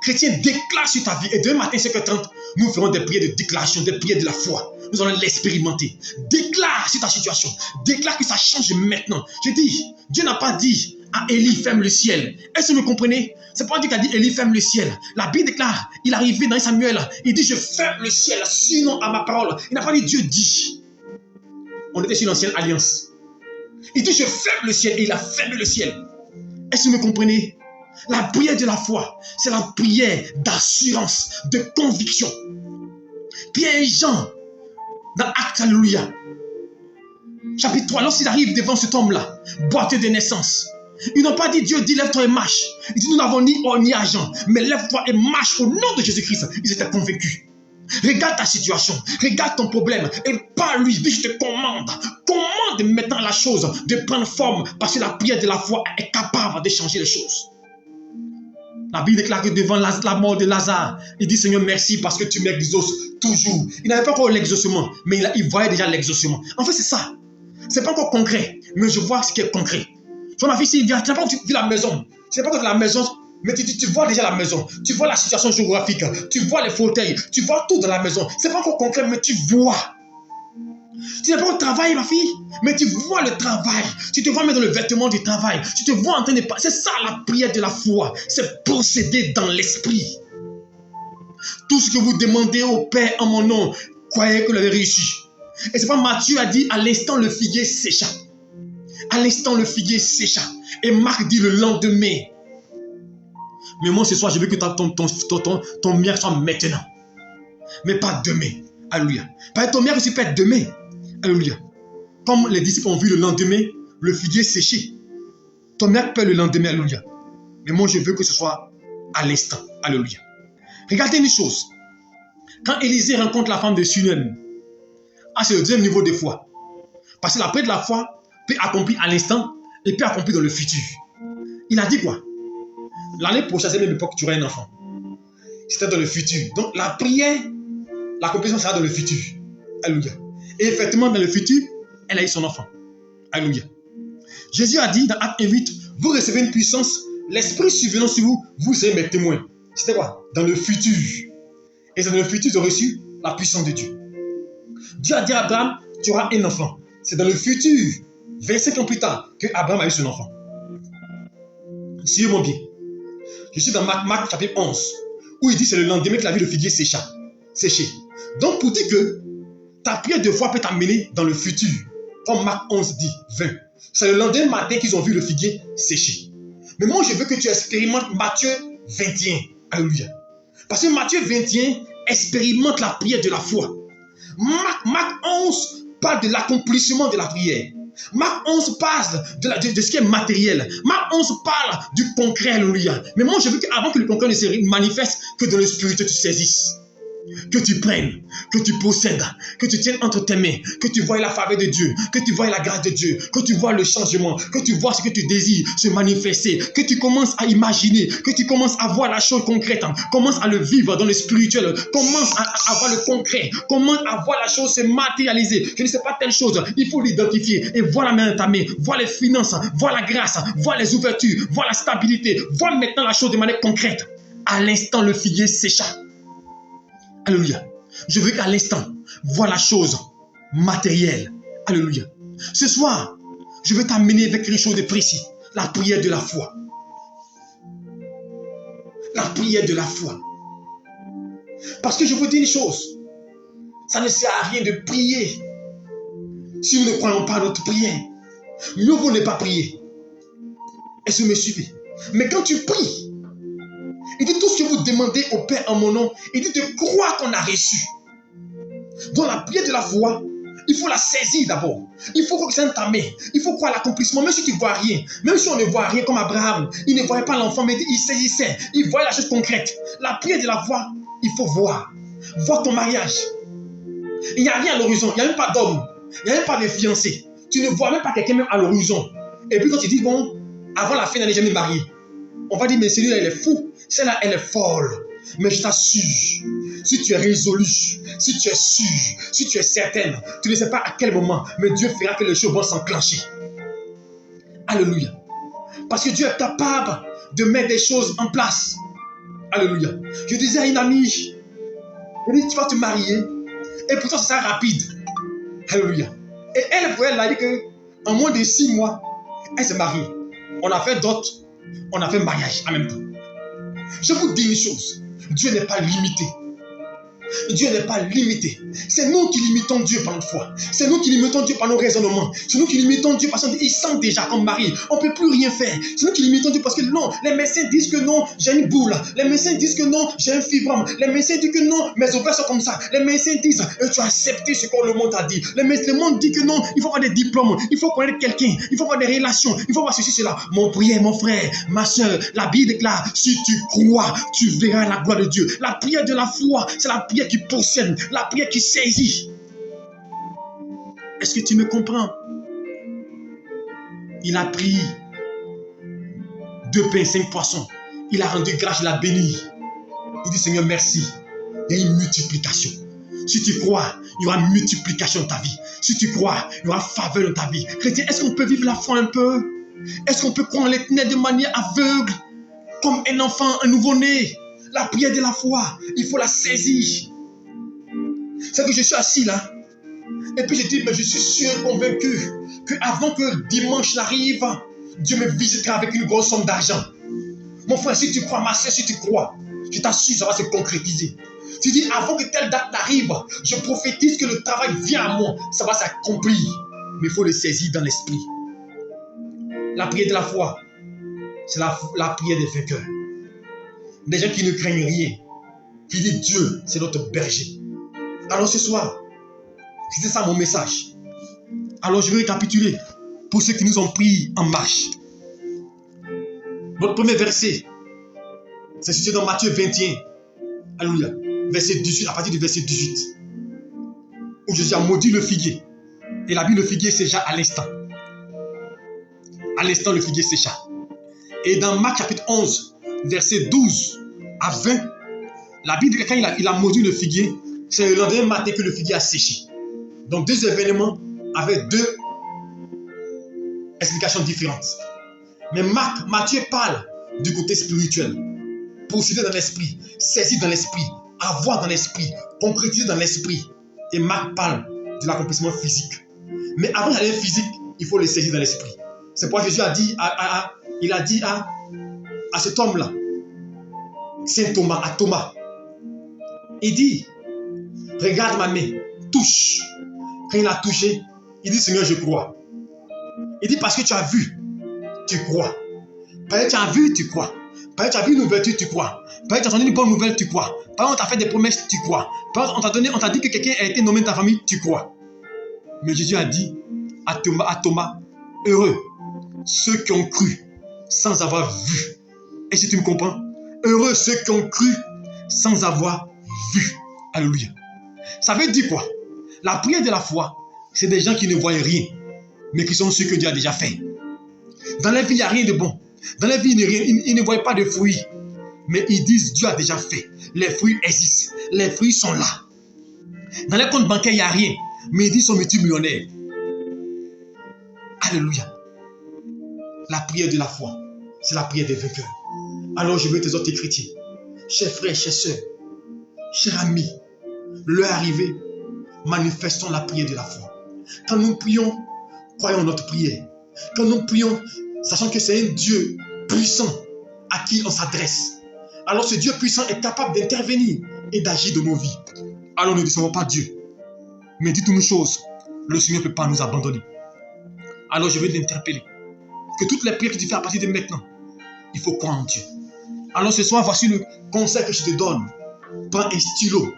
Chrétien, déclare sur ta vie. Et demain matin, 5h30, nous ferons des prières de déclaration, des prières de la foi. Nous allons l'expérimenter. Déclare sur ta situation. Déclare que ça change maintenant. Je dis, Dieu n'a pas dit à Élie, ferme le ciel. Est-ce que vous me comprenez? C'est pas Dieu qui a dit, Élie, ferme le ciel. La Bible déclare, il est arrivé dans Samuel, il dit, je ferme le ciel, sinon à ma parole. Il n'a pas dit, Dieu dit. On était sur l'ancienne alliance. Il dit, je ferme le ciel, et il a fermé le ciel. Est-ce que vous me comprenez? La prière de la foi, c'est la prière d'assurance, de conviction. Pierre et Jean, dans Actes, alléluia, chapitre 3, lorsqu'ils arrivent devant cet homme-là, boiteux de naissance, ils n'ont pas dit, Dieu dit, lève-toi et marche. Ils disent, nous n'avons ni or ni argent, mais lève-toi et marche au nom de Jésus-Christ. Ils étaient convaincus. Regarde ta situation, regarde ton problème et parle-lui, dis, je te commande maintenant la chose de prendre forme parce que la prière de la foi est capable de changer les choses. La Bible déclare que devant la mort de Lazare, il dit, Seigneur, merci parce que tu m'exauces toujours. Il n'avait pas encore l'exaucement, mais il voyait déjà l'exaucement. En fait, c'est ça. Ce n'est pas encore concret, mais je vois ce qui est concret. Tu vois, ma fille, tu n'as pas vu la maison. Tu n'as pas vu la maison, mais tu vois déjà la maison. Tu vois la situation géographique. Tu vois les fauteuils. Tu vois tout dans la maison. Ce n'est pas encore concret, mais tu vois. Tu n'as pas au travail, ma fille, mais tu vois le travail. Tu te vois mettre dans le vêtement du travail. Tu te vois en train de passer. C'est ça la prière de la foi. C'est procéder dans l'esprit. Tout ce que vous demandez au Père en mon nom, croyez que vous l'avez réussi. Et c'est pas Matthieu a dit, à l'instant le figuier sécha. À l'instant le figuier sécha. Et Marc dit le lendemain. Mais moi ce soir, je veux que ton miracle soit maintenant. Mais pas demain. Alléluia. Pas ton miracle aussi peut être demain. Alléluia. Comme les disciples ont vu le lendemain, le figuier séché. Ton miracle peut être le lendemain. Alléluia. Mais moi je veux que ce soit à l'instant. Alléluia. Regardez une chose. Quand Élisée rencontre la femme de Sunem, c'est le deuxième niveau de foi. Parce que la prière de la foi peut accomplir à l'instant et peut accomplir dans le futur. Il a dit quoi? L'année prochaine, c'est même l'époque que tu auras un enfant. C'était dans le futur. Donc la prière, l'accomplissement sera dans le futur. Alléluia. Et effectivement, dans le futur, elle a eu son enfant. Alléluia. Jésus a dit dans Acte 1:8, vous recevez une puissance, l'Esprit survenant sur vous, vous serez mes témoins. C'était quoi? Dans le futur. Et c'est dans le futur qu'ils ont reçu la puissance de Dieu. Dieu a dit à Abraham, tu auras un enfant. C'est dans le futur, 25 ans plus tard, que Abraham a eu son enfant. Suivez-moi bien. Je suis dans Marc chapitre 11, où il dit c'est le lendemain que la vie de figuier séché. Donc pour dire que ta prière de foi peut t'amener dans le futur, comme Marc 11 dit, 20. C'est le lendemain matin qu'ils ont vu le figuier sécher. Mais moi je veux que tu expérimentes Matthieu 21. Alléluia. Parce que Matthieu 21 expérimente la prière de la foi. Marc 11 parle de l'accomplissement de la prière. Marc 11 parle de ce qui est matériel. Marc 11 parle du concret, alléluia. Mais moi, je veux qu'avant que le concret ne se manifeste, que dans le spirituel, tu saisisses. Que tu prennes, que tu possèdes, que tu tiennes entre tes mains, que tu vois la faveur de Dieu, que tu vois la grâce de Dieu, que tu vois le changement, que tu vois ce que tu désires se manifester, que tu commences à imaginer, que tu commences à voir la chose concrète, commence à le vivre dans le spirituel, commence à voir le concret, commence à voir la chose se matérialiser. Je ne sais pas telle chose, il faut l'identifier et voir la main dans ta main, voir les finances, voir la grâce, voir les ouvertures, voir la stabilité, voir maintenant la chose de manière concrète. À l'instant, le figuier sécha. Alléluia. Je veux qu'à l'instant, voir la chose matérielle. Alléluia. Ce soir, je veux t'amener avec quelque chose de précis. La prière de la foi. La prière de la foi. Parce que je vous dis une chose. Ça ne sert à rien de prier si nous ne croyons pas à notre prière. Mieux vaut ne pas prier. Est-ce que vous me suivez? Mais quand tu pries, il dit tout ce que vous demandez au Père en mon nom, il dit de croire qu'on a reçu. Dans la prière de la foi, il faut la saisir d'abord. Il faut que ça dans ta main. Il faut croire à l'accomplissement, même si tu ne vois rien. Même si on ne voit rien comme Abraham, il ne voyait pas l'enfant, mais il saisissait. Il voyait la chose concrète. La prière de la foi, il faut voir. Voir ton mariage. Il n'y a rien à l'horizon. Il n'y a même pas d'homme. Il n'y a même pas de fiancé. Tu ne vois même pas quelqu'un même à l'horizon. Et puis quand tu dis, bon, avant la fin, elle n'est jamais mariée. On va dire, mais celui-là, elle est fou. Celle-là, elle est folle. Mais je t'assure, si tu es résolu, si tu es sûr, si tu es certaine, tu ne sais pas à quel moment, mais Dieu fera que les choses vont s'enclencher. Alléluia. Parce que Dieu est capable de mettre des choses en place. Alléluia. Je disais à une amie, elle dit, tu vas te marier, et pourtant c'est ça rapide. Alléluia. Et elle a dit qu'en moins de 6 mois, elle s'est mariée. On a fait d'autres. On a fait mariage en même temps. Je vous dis une chose. Dieu n'est pas limité. Dieu n'est pas limité. C'est nous qui limitons Dieu par notre foi. C'est nous qui limitons Dieu par nos raisonnements. C'est nous qui limitons Dieu parce qu'ils sentent déjà comme mari. On ne peut plus rien faire. C'est nous qui limitons Dieu parce que non, les médecins disent que non, j'ai une boule. Les médecins disent que non, j'ai un fibrome. Les médecins disent que non, mes ovaires sont comme ça. Les médecins disent, tu as accepté ce que le monde a dit. Le monde dit que non, il faut avoir des diplômes, il faut connaître quelqu'un, il faut avoir des relations, il faut avoir ceci, cela. Mon prière, mon frère, ma soeur, la Bible déclare, si tu crois, tu verras la gloire de Dieu. La prière de la foi, c'est la prière qui possède, la prière qui saisit. Est-ce que tu me comprends? Il a pris 2 pains, 5 poissons. Il a rendu grâce, il a béni. Il dit, Seigneur, merci. Il y a une multiplication. Si tu crois, il y aura une multiplication dans ta vie. Si tu crois, il y aura faveur dans ta vie. Chrétien, est-ce qu'on peut vivre la foi un peu? Est-ce qu'on peut croire en l'éternel de manière aveugle? Comme un enfant, un nouveau-né? La prière de la foi, il faut la saisir. C'est que je suis assis là. Et puis je dis, mais je suis sûr et convaincu qu'avant que dimanche n'arrive, Dieu me visitera avec une grosse somme d'argent. Mon frère, si tu crois, ma soeur, si tu crois, je t'assure, ça va se concrétiser. Tu dis, avant que telle date n'arrive, je prophétise que le travail vient à moi, ça va s'accomplir. Mais il faut le saisir dans l'esprit. La prière de la foi, c'est la prière des vainqueurs. Des gens qui ne craignent rien, qui disent Dieu, c'est notre berger. Alors ce soir, c'était ça mon message. Alors je vais récapituler pour ceux qui nous ont pris en marche. Notre premier verset, c'est situé dans Matthieu 21. Alléluia. Verset 18, à partir du verset 18. Où Jésus a maudit le figuier. Et la Bible, le figuier sécha à l'instant. À l'instant, le figuier sécha. Et dans Marc chapitre 11, verset 12 à 20, la Bible, quand il a maudit le figuier, c'est le lendemain matin que le figuier a séché. Donc 2 événements avec 2 explications différentes. Mais Matthieu parle du côté spirituel. Posséder dans l'esprit, saisir dans l'esprit, avoir dans l'esprit, concrétiser dans l'esprit. Et Marc parle de l'accomplissement physique. Mais avant d'aller physique, il faut le saisir dans l'esprit. C'est pourquoi Jésus a dit à cet homme-là, Saint Thomas, à Thomas, il dit, regarde ma main, touche. Quand il a touché, il dit, Seigneur, je crois. Il dit, parce que tu as vu, tu crois. Parce que tu as vu, tu crois. Par exemple, tu as vu une ouverture, tu crois. Par exemple, tu as entendu une bonne nouvelle, tu crois. Par exemple, on t'a fait des promesses, tu crois. Par exemple, on t'a dit que quelqu'un a été nommé dans ta famille, tu crois. Mais Jésus a dit à Thomas, heureux ceux qui ont cru sans avoir vu. Et si tu me comprends, heureux ceux qui ont cru sans avoir vu. Alléluia. Ça veut dire quoi? La prière de la foi, c'est des gens qui ne voient rien, mais qui sont ceux que Dieu a déjà fait. Dans leur vie, il n'y a rien de bon. Dans leur vie, ils ne voient pas de fruits. Mais ils disent, Dieu a déjà fait. Les fruits existent. Les fruits sont là. Dans les comptes bancaires, il n'y a rien. Mais ils disent, ils sont multimillionnaires. Alléluia. La prière de la foi, c'est la prière des vainqueurs. Alors je veux t'exhorter, chrétiens, chers frères, chers sœurs, chers amis, l'heure est arrivée, manifestons la prière de la foi. Quand nous prions, croyons en notre prière. Quand nous prions, sachant que c'est un Dieu puissant à qui on s'adresse. Alors ce Dieu puissant est capable d'intervenir et d'agir dans nos vies. Alors ne décevons pas Dieu. Mais dites une chose, le Seigneur ne peut pas nous abandonner. Alors je veux t'interpeller. Que toutes les prières que tu fais à partir de maintenant, il faut croire en Dieu. Alors ce soir, voici le conseil que je te donne. Prends un stylo,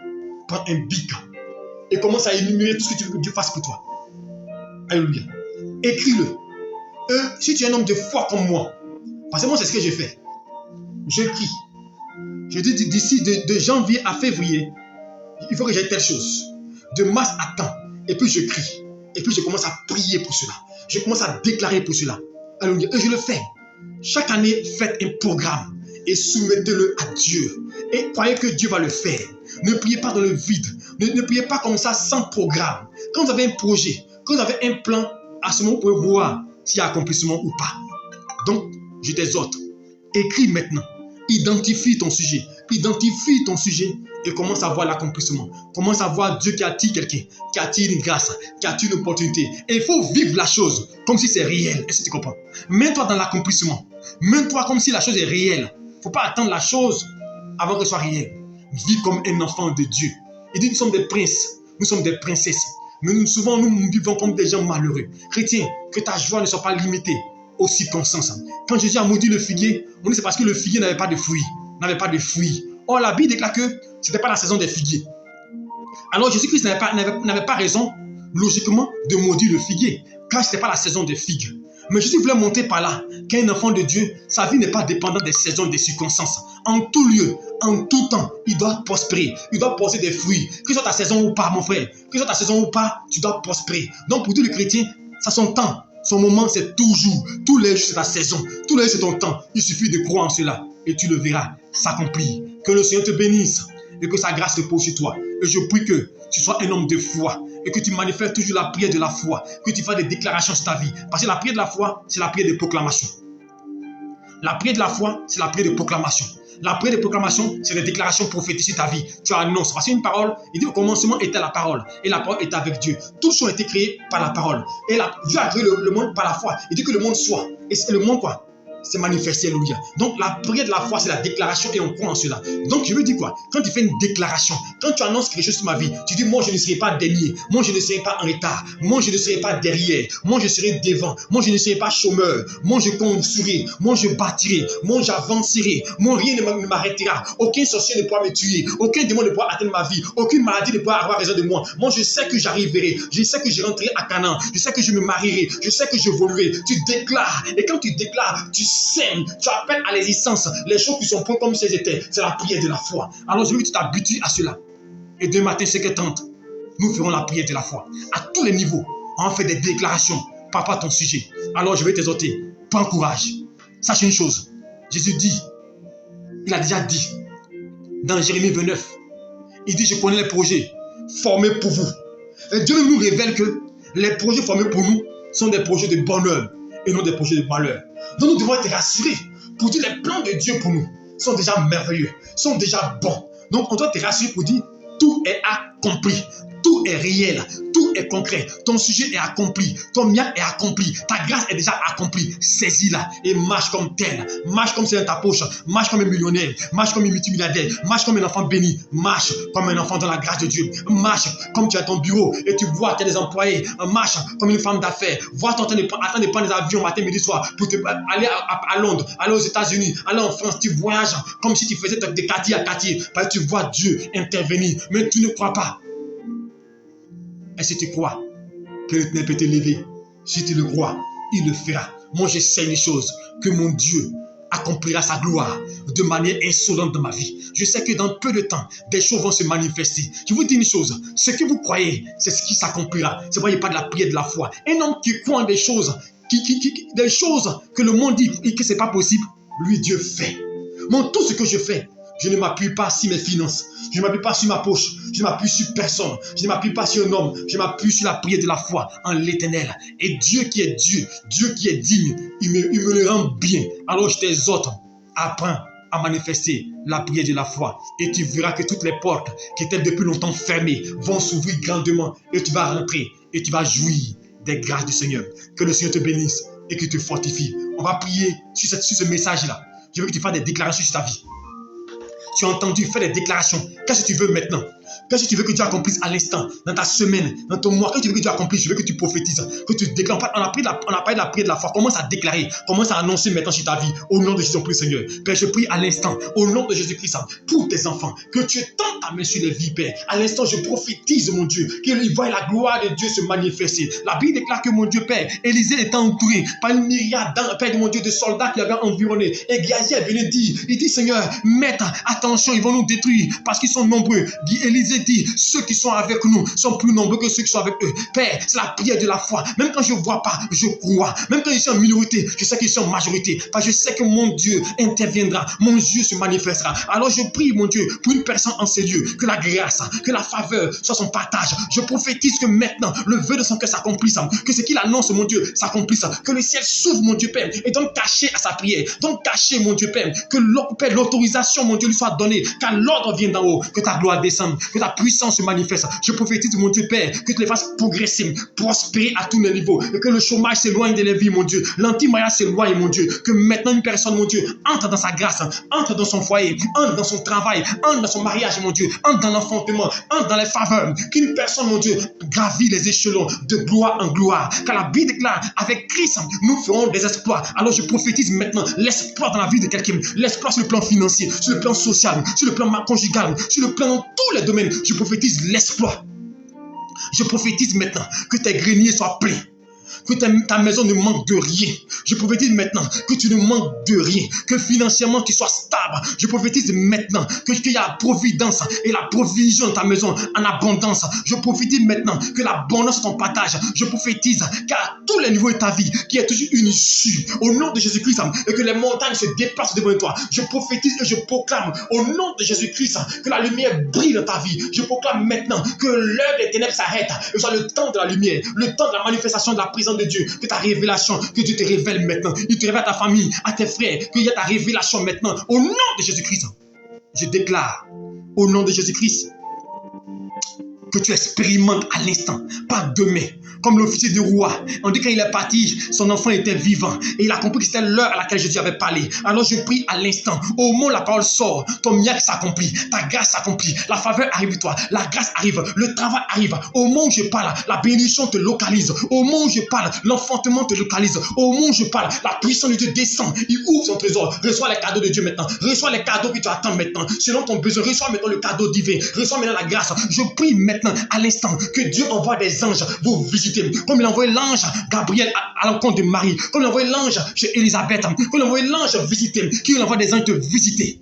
prends un bic et commence à énumérer tout ce que tu veux que Dieu fasse pour toi. Alléluia. Écris-le. Si tu es un homme de foi comme moi, parce que moi c'est ce que j'ai fait. J'écris. Je dis d'ici de janvier à février, il faut que j'aie telle chose. De mars à temps. Et puis je crie. Et puis je commence à prier pour cela. Je commence à déclarer pour cela. Alléluia. Et je le fais. Chaque année, faites un programme et soumettez-le à Dieu. Et croyez que Dieu va le faire. Ne priez pas dans le vide. Ne priez pas comme ça sans programme. Quand vous avez un projet, quand vous avez un plan, à ce moment, vous pouvez voir s'il y a accomplissement ou pas. Donc, je t'exhorte. Écris maintenant. Identifie ton sujet. Identifie ton sujet et commence à voir l'accomplissement. Commence à voir Dieu qui attire quelqu'un, qui attire une grâce, qui attire une opportunité. Et il faut vivre la chose comme si c'est réel. Est-ce que tu comprends? Mets-toi dans l'accomplissement. Mets-toi comme si la chose est réelle. Il ne faut pas attendre la chose avant qu'elle soit réelle. Vis comme un enfant de Dieu. Il dit, nous sommes des princes, nous sommes des princesses. Mais souvent, nous vivons comme des gens malheureux. Chrétiens, que ta joie ne soit pas limitée aux circonstances. Quand Jésus a maudit le figuier, on dit c'est parce que le figuier n'avait pas de fruits. N'avait pas de fruits. Or, la Bible déclare que ce n'était pas la saison des figuiers. Alors, Jésus-Christ n'avait pas raison, logiquement, de maudire le figuier, car ce n'était pas la saison des figues. Mais Jésus voulait montrer par là qu'un enfant de Dieu, sa vie n'est pas dépendante des saisons, des circonstances. En tout lieu, en tout temps, il doit prospérer. Il doit porter des fruits. Que ce soit ta saison ou pas, mon frère. Que ce soit ta saison ou pas, tu dois prospérer. Donc, pour tout le chrétien, ça a son temps. Son moment, c'est toujours. Tous les jours, c'est ta saison. Tous les jours, c'est ton temps. Il suffit de croire en cela. Et tu le verras s'accomplir. Que le Seigneur te bénisse. Et que sa grâce repose sur toi. Et je prie que tu sois un homme de foi. Et que tu manifestes toujours la prière de la foi. Que tu fasses des déclarations sur ta vie. Parce que la prière de la foi, c'est la prière de proclamation. La prière de la foi, c'est la prière de proclamation. La prière de proclamation, c'est des déclarations prophétiques sur ta vie. Tu annonces. Parce qu'une parole, il dit au commencement était la parole. Et la parole était avec Dieu. Toutes choses ont été créées par la parole. Et Dieu a créé le monde par la foi. Il dit que le monde soit. Et c'est le monde quoi? C'est manifesté, alléluia. Donc la prière de la foi, c'est la déclaration et on croit en cela. Donc je veux dire quoi? Quand tu fais une déclaration, quand tu annonces quelque chose sur ma vie, tu dis moi je ne serai pas dernier, moi je ne serai pas en retard, moi je ne serai pas derrière, moi je serai devant, moi je ne serai pas chômeur, moi je construirai, moi je bâtirai, moi j'avancerai, moi rien ne m'arrêtera, aucun sorcier ne pourra me tuer, aucun démon ne pourra atteindre ma vie, aucune maladie ne pourra avoir raison de moi. Moi je sais que j'arriverai, je sais que je rentrerai à Canaan, je sais que je me marierai, je sais que j'évoluerai. Tu déclares, et quand tu déclares, tu sèmes, tu appelles à l'existence les choses qui sont point comme si elles étaient. C'est la prière de la foi. Alors je veux que tu t'habitues à cela. Et demain matin, 5h30, nous ferons la prière de la foi. À tous les niveaux, on fait des déclarations par rapport à ton sujet. Alors je vais t'exhorter, prends courage. Sache une chose, Jésus dit, il a déjà dit, dans Jérémie 29, il dit, je connais les projets formés pour vous. Et Dieu nous révèle que les projets formés pour nous sont des projets de bonheur et non des projets de malheur. Donc nous devons être rassurés pour dire les plans de Dieu pour nous sont déjà merveilleux, sont déjà bons. Donc on doit être rassuré pour dire tout est accompli, tout tout est réel, tout est concret. Ton sujet est accompli, ton miracle est accompli, ta grâce est déjà accomplie. Saisis-la et marche comme tel. Marche comme c'est dans ta poche. Marche comme un millionnaire. Marche comme un multimilliardaire. Marche comme un enfant béni. Marche comme un enfant dans la grâce de Dieu. Marche comme tu es à ton bureau et tu vois qu'il y a des employés. Marche comme une femme d'affaires. Vois ton temps de prendre des avions matin, midi, soir pour aller à Londres, aller aux États-Unis, aller en France. Tu voyages comme si tu faisais de quartier à quartier. Parce que tu vois Dieu intervenir. Mais tu ne crois pas. Et si tu crois que l'Éternel peut te lever, si tu le crois, il le fera. Moi, je sais les choses que mon Dieu accomplira sa gloire de manière insolente dans ma vie. Je sais que dans peu de temps, des choses vont se manifester. Je vous dis une chose, ce que vous croyez, c'est ce qui s'accomplira. C'est pourquoi il n'y a pas de la prière, de la foi. Un homme qui croit en des choses, des choses que le monde dit et que ce n'est pas possible, lui, Dieu fait. Moi, tout ce que je fais, je ne m'appuie pas sur mes finances. Je ne m'appuie pas sur ma poche. Je ne m'appuie sur personne. Je ne m'appuie pas sur un homme. Je m'appuie sur la prière de la foi en l'Éternel. Et Dieu qui est Dieu, Dieu qui est digne, il me le rend bien. Alors je t'exhorte, apprends à manifester la prière de la foi. Et tu verras que toutes les portes qui étaient depuis longtemps fermées vont s'ouvrir grandement. Et tu vas rentrer et tu vas jouir des grâces du Seigneur. Que le Seigneur te bénisse et que te fortifie. On va prier sur ce message-là. Je veux que tu fasses des déclarations sur ta vie. Tu as entendu, fais des déclarations. Qu'est-ce que tu veux maintenant? Qu'est-ce que tu veux que Dieu accomplisse à l'instant, dans ta semaine, dans ton mois? Qu'est-ce que tu veux que Dieu accomplisse? Je veux que tu prophétises, que tu déclares. On a parlé de la prière de la foi. Commence à déclarer, commence à annoncer maintenant sur ta vie, au nom de Jésus-Christ, Seigneur. Père, je prie à l'instant, au nom de Jésus-Christ, pour tes enfants, que tu étends ta main sur les vies, Père. À l'instant, je prophétise, mon Dieu, qu'il voie la gloire de Dieu se manifester. La Bible déclare que, mon Dieu, Père, Élisée était entouré par une myriade, Père, mon Dieu, de soldats qui avaient environné. Et Géasi est venu dire, il dit, Seigneur, maître, attention, ils vont nous détruire parce qu'ils sont nombreux. Élisée dit, ceux qui sont avec nous sont plus nombreux que ceux qui sont avec eux. Père, c'est la prière de la foi. Même quand je ne vois pas, je crois. Même quand je suis en minorité, je sais qu'ils sont en majorité. Parce que je sais que mon Dieu interviendra. Mon Dieu se manifestera. Alors je prie, mon Dieu, pour une personne en ces lieux, que la grâce, que la faveur soit son partage. Je prophétise que maintenant, le vœu de son cœur s'accomplisse. Que ce qu'il annonce, mon Dieu, s'accomplisse. Que le ciel s'ouvre, mon Dieu, Père, et donc caché à sa prière. Donc caché, mon Dieu, Père, que l'autorisation, mon Dieu, lui soit donnée. Car l'ordre vient d'en haut. Que ta gloire descende. Que ta puissance se manifeste. Je prophétise, mon Dieu Père, que tu les fasses progresser, prospérer à tous les niveaux, et que le chômage s'éloigne de les vies, mon Dieu, l'anti-mariage s'éloigne, mon Dieu, que maintenant une personne, mon Dieu, entre dans sa grâce, entre dans son foyer, entre dans son travail, entre dans son mariage, mon Dieu, entre dans l'enfantement, entre dans les faveurs, qu'une personne, mon Dieu, gravit les échelons de gloire en gloire, car la Bible déclare, avec Christ, nous ferons des exploits. Alors je prophétise maintenant l'exploit dans la vie de quelqu'un, l'exploit sur le plan financier, sur le plan social, sur le plan conjugal, sur le plan dans tous les domaines. Je prophétise l'exploit. Je prophétise maintenant que tes greniers soient pleins. Que ta maison ne manque de rien. Je prophétise maintenant que tu ne manques de rien. Que financièrement tu sois stable. Je prophétise maintenant qu'il y a la providence et la provision dans ta maison en abondance. Je prophétise maintenant que l'abondance est ton partage. Je prophétise qu'à tous les niveaux de ta vie, qu'il y ait toujours une issue au nom de Jésus-Christ et que les montagnes se déplacent devant toi. Je prophétise et je proclame au nom de Jésus-Christ que la lumière brille dans ta vie. Je proclame maintenant que l'heure des ténèbres s'arrête et soit le temps de la lumière, le temps de la manifestation de la présence de Dieu, que ta révélation, que Dieu te révèle maintenant, il te révèle à ta famille, à tes frères, qu'il y a ta révélation maintenant, au nom de Jésus-Christ. Je déclare, au nom de Jésus-Christ, que tu expérimentes à l'instant, pas demain, comme l'officier du roi. On dit quand il est parti, son enfant était vivant et il a compris que c'était l'heure à laquelle Jésus avait parlé. Alors je prie à l'instant, au moment où la parole sort, ton miracle s'accomplit, ta grâce s'accomplit, la faveur arrive à toi, la grâce arrive, le travail arrive. Au moment où je parle, la bénédiction te localise. Au moment où je parle, l'enfantement te localise. Au moment où je parle, la puissance de Dieu descend, il ouvre son trésor. Reçois les cadeaux de Dieu maintenant, reçois les cadeaux que tu attends maintenant, selon ton besoin. Reçois maintenant le cadeau divin, reçois maintenant la grâce. Je prie maintenant à l'instant que Dieu envoie des anges vous visiter, comme il a envoyé l'ange Gabriel à l'encontre de Marie, comme il a envoyé l'ange chez Élisabeth, comme il a envoyé l'ange visiter, qu'il envoie des anges te visiter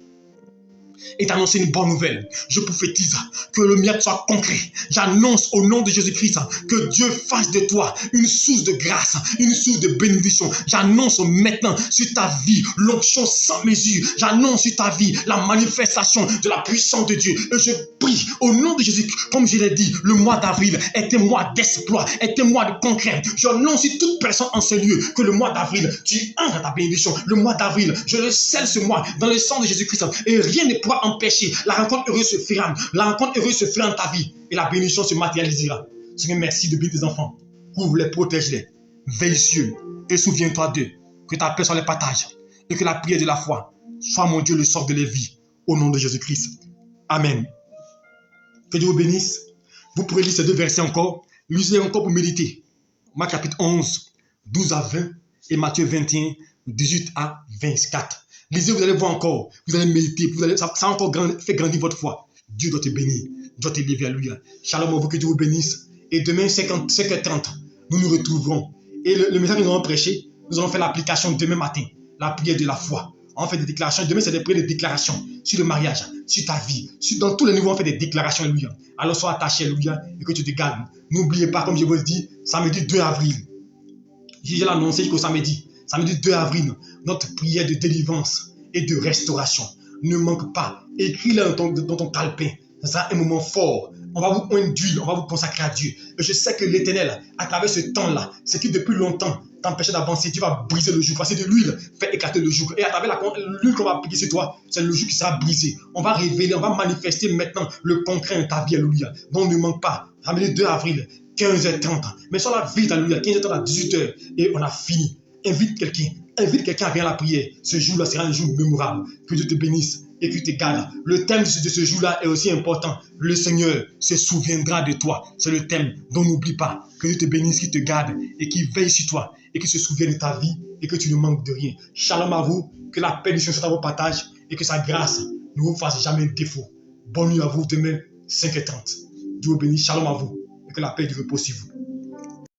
et t'annoncer une bonne nouvelle. Je prophétise que le miracle soit concret. J'annonce au nom de Jésus-Christ que Dieu fasse de toi une source de grâce, une source de bénédiction. J'annonce maintenant sur ta vie l'onction sans mesure. J'annonce sur ta vie la manifestation de la puissance de Dieu. Et je prie au nom de Jésus, comme je l'ai dit, le mois d'avril est un mois d'exploit, est un mois de concret. J'annonce sur toute personne en ce lieu que le mois d'avril, tu entres dans ta bénédiction. Le mois d'avril, je le scelle ce mois dans le sang de Jésus-Christ et rien ne pourra pas empêcher. La rencontre heureuse se fera. La rencontre heureuse se fera dans ta vie. Et la bénédiction se matérialisera. Seigneur, merci de bénir tes enfants. Couvre-les, protège-les. Veille sur eux. Et souviens-toi d'eux. Que ta paix soit les partages. Et que la prière de la foi soit, mon Dieu, le sort de les vies. Au nom de Jésus-Christ. Amen. Que Dieu vous bénisse. Vous pourrez lire ces 2 versets encore. Lisez encore pour méditer. Marc chapitre 11, 12 à 20 et Matthieu 21, 18 à 24. Lisez, vous allez voir encore. Vous allez méditer. Ça a encore fait grandir votre foi. Dieu doit te bénir. Dieu doit t'élever à lui. Shalom à vous, que Dieu vous bénisse. Et demain, 5h30, nous nous retrouverons. Et le message que nous allons prêcher, nous allons faire l'application demain matin. La prière de la foi. On fait des déclarations. Demain, c'est des prières de déclaration sur le mariage, sur ta vie. Dans tous les niveaux, on fait des déclarations. Alléluia. Alors, sois attaché, alléluia, et que tu te gardes. N'oubliez pas, comme je vous le dis, samedi 2 avril. J'ai annoncé jusqu'au samedi. Samedi 2 avril, notre prière de délivrance et de restauration. Ne manque pas. Écris-le dans ton calepin. Ce sera un moment fort. On va vous oindre d'huile, on va vous consacrer à Dieu. Et je sais que l'Éternel, à travers ce temps-là, ce qui depuis longtemps t'empêchait d'avancer, Dieu va briser le joug. Voici de l'huile, fait éclater le joug. Et à travers l'huile qu'on va appliquer sur toi, c'est le joug qui sera brisé. On va révéler, on va manifester maintenant le concret de ta vie, alléluia. Donc ne manque pas. Samedi 2 avril, 15h30. Mais sur la vie, alléluia, 15h30 à 18h. Et on a fini. Invite quelqu'un à venir à la prière. Ce jour-là sera un jour mémorable. Que Dieu te bénisse et que tu te gardes. Le thème de ce jour-là est aussi important. Le Seigneur se souviendra de toi. C'est le thème dont n'oublie pas. Que Dieu te bénisse, qu'il te garde et qu'il veille sur toi et qu'il se souvienne de ta vie et que tu ne manques de rien. Shalom à vous. Que la paix du Seigneur soit à vos partages et que sa grâce ne vous fasse jamais défaut. Bonne nuit à vous demain, 5h30. Dieu vous bénisse. Shalom à vous et que la paix du repos sur vous.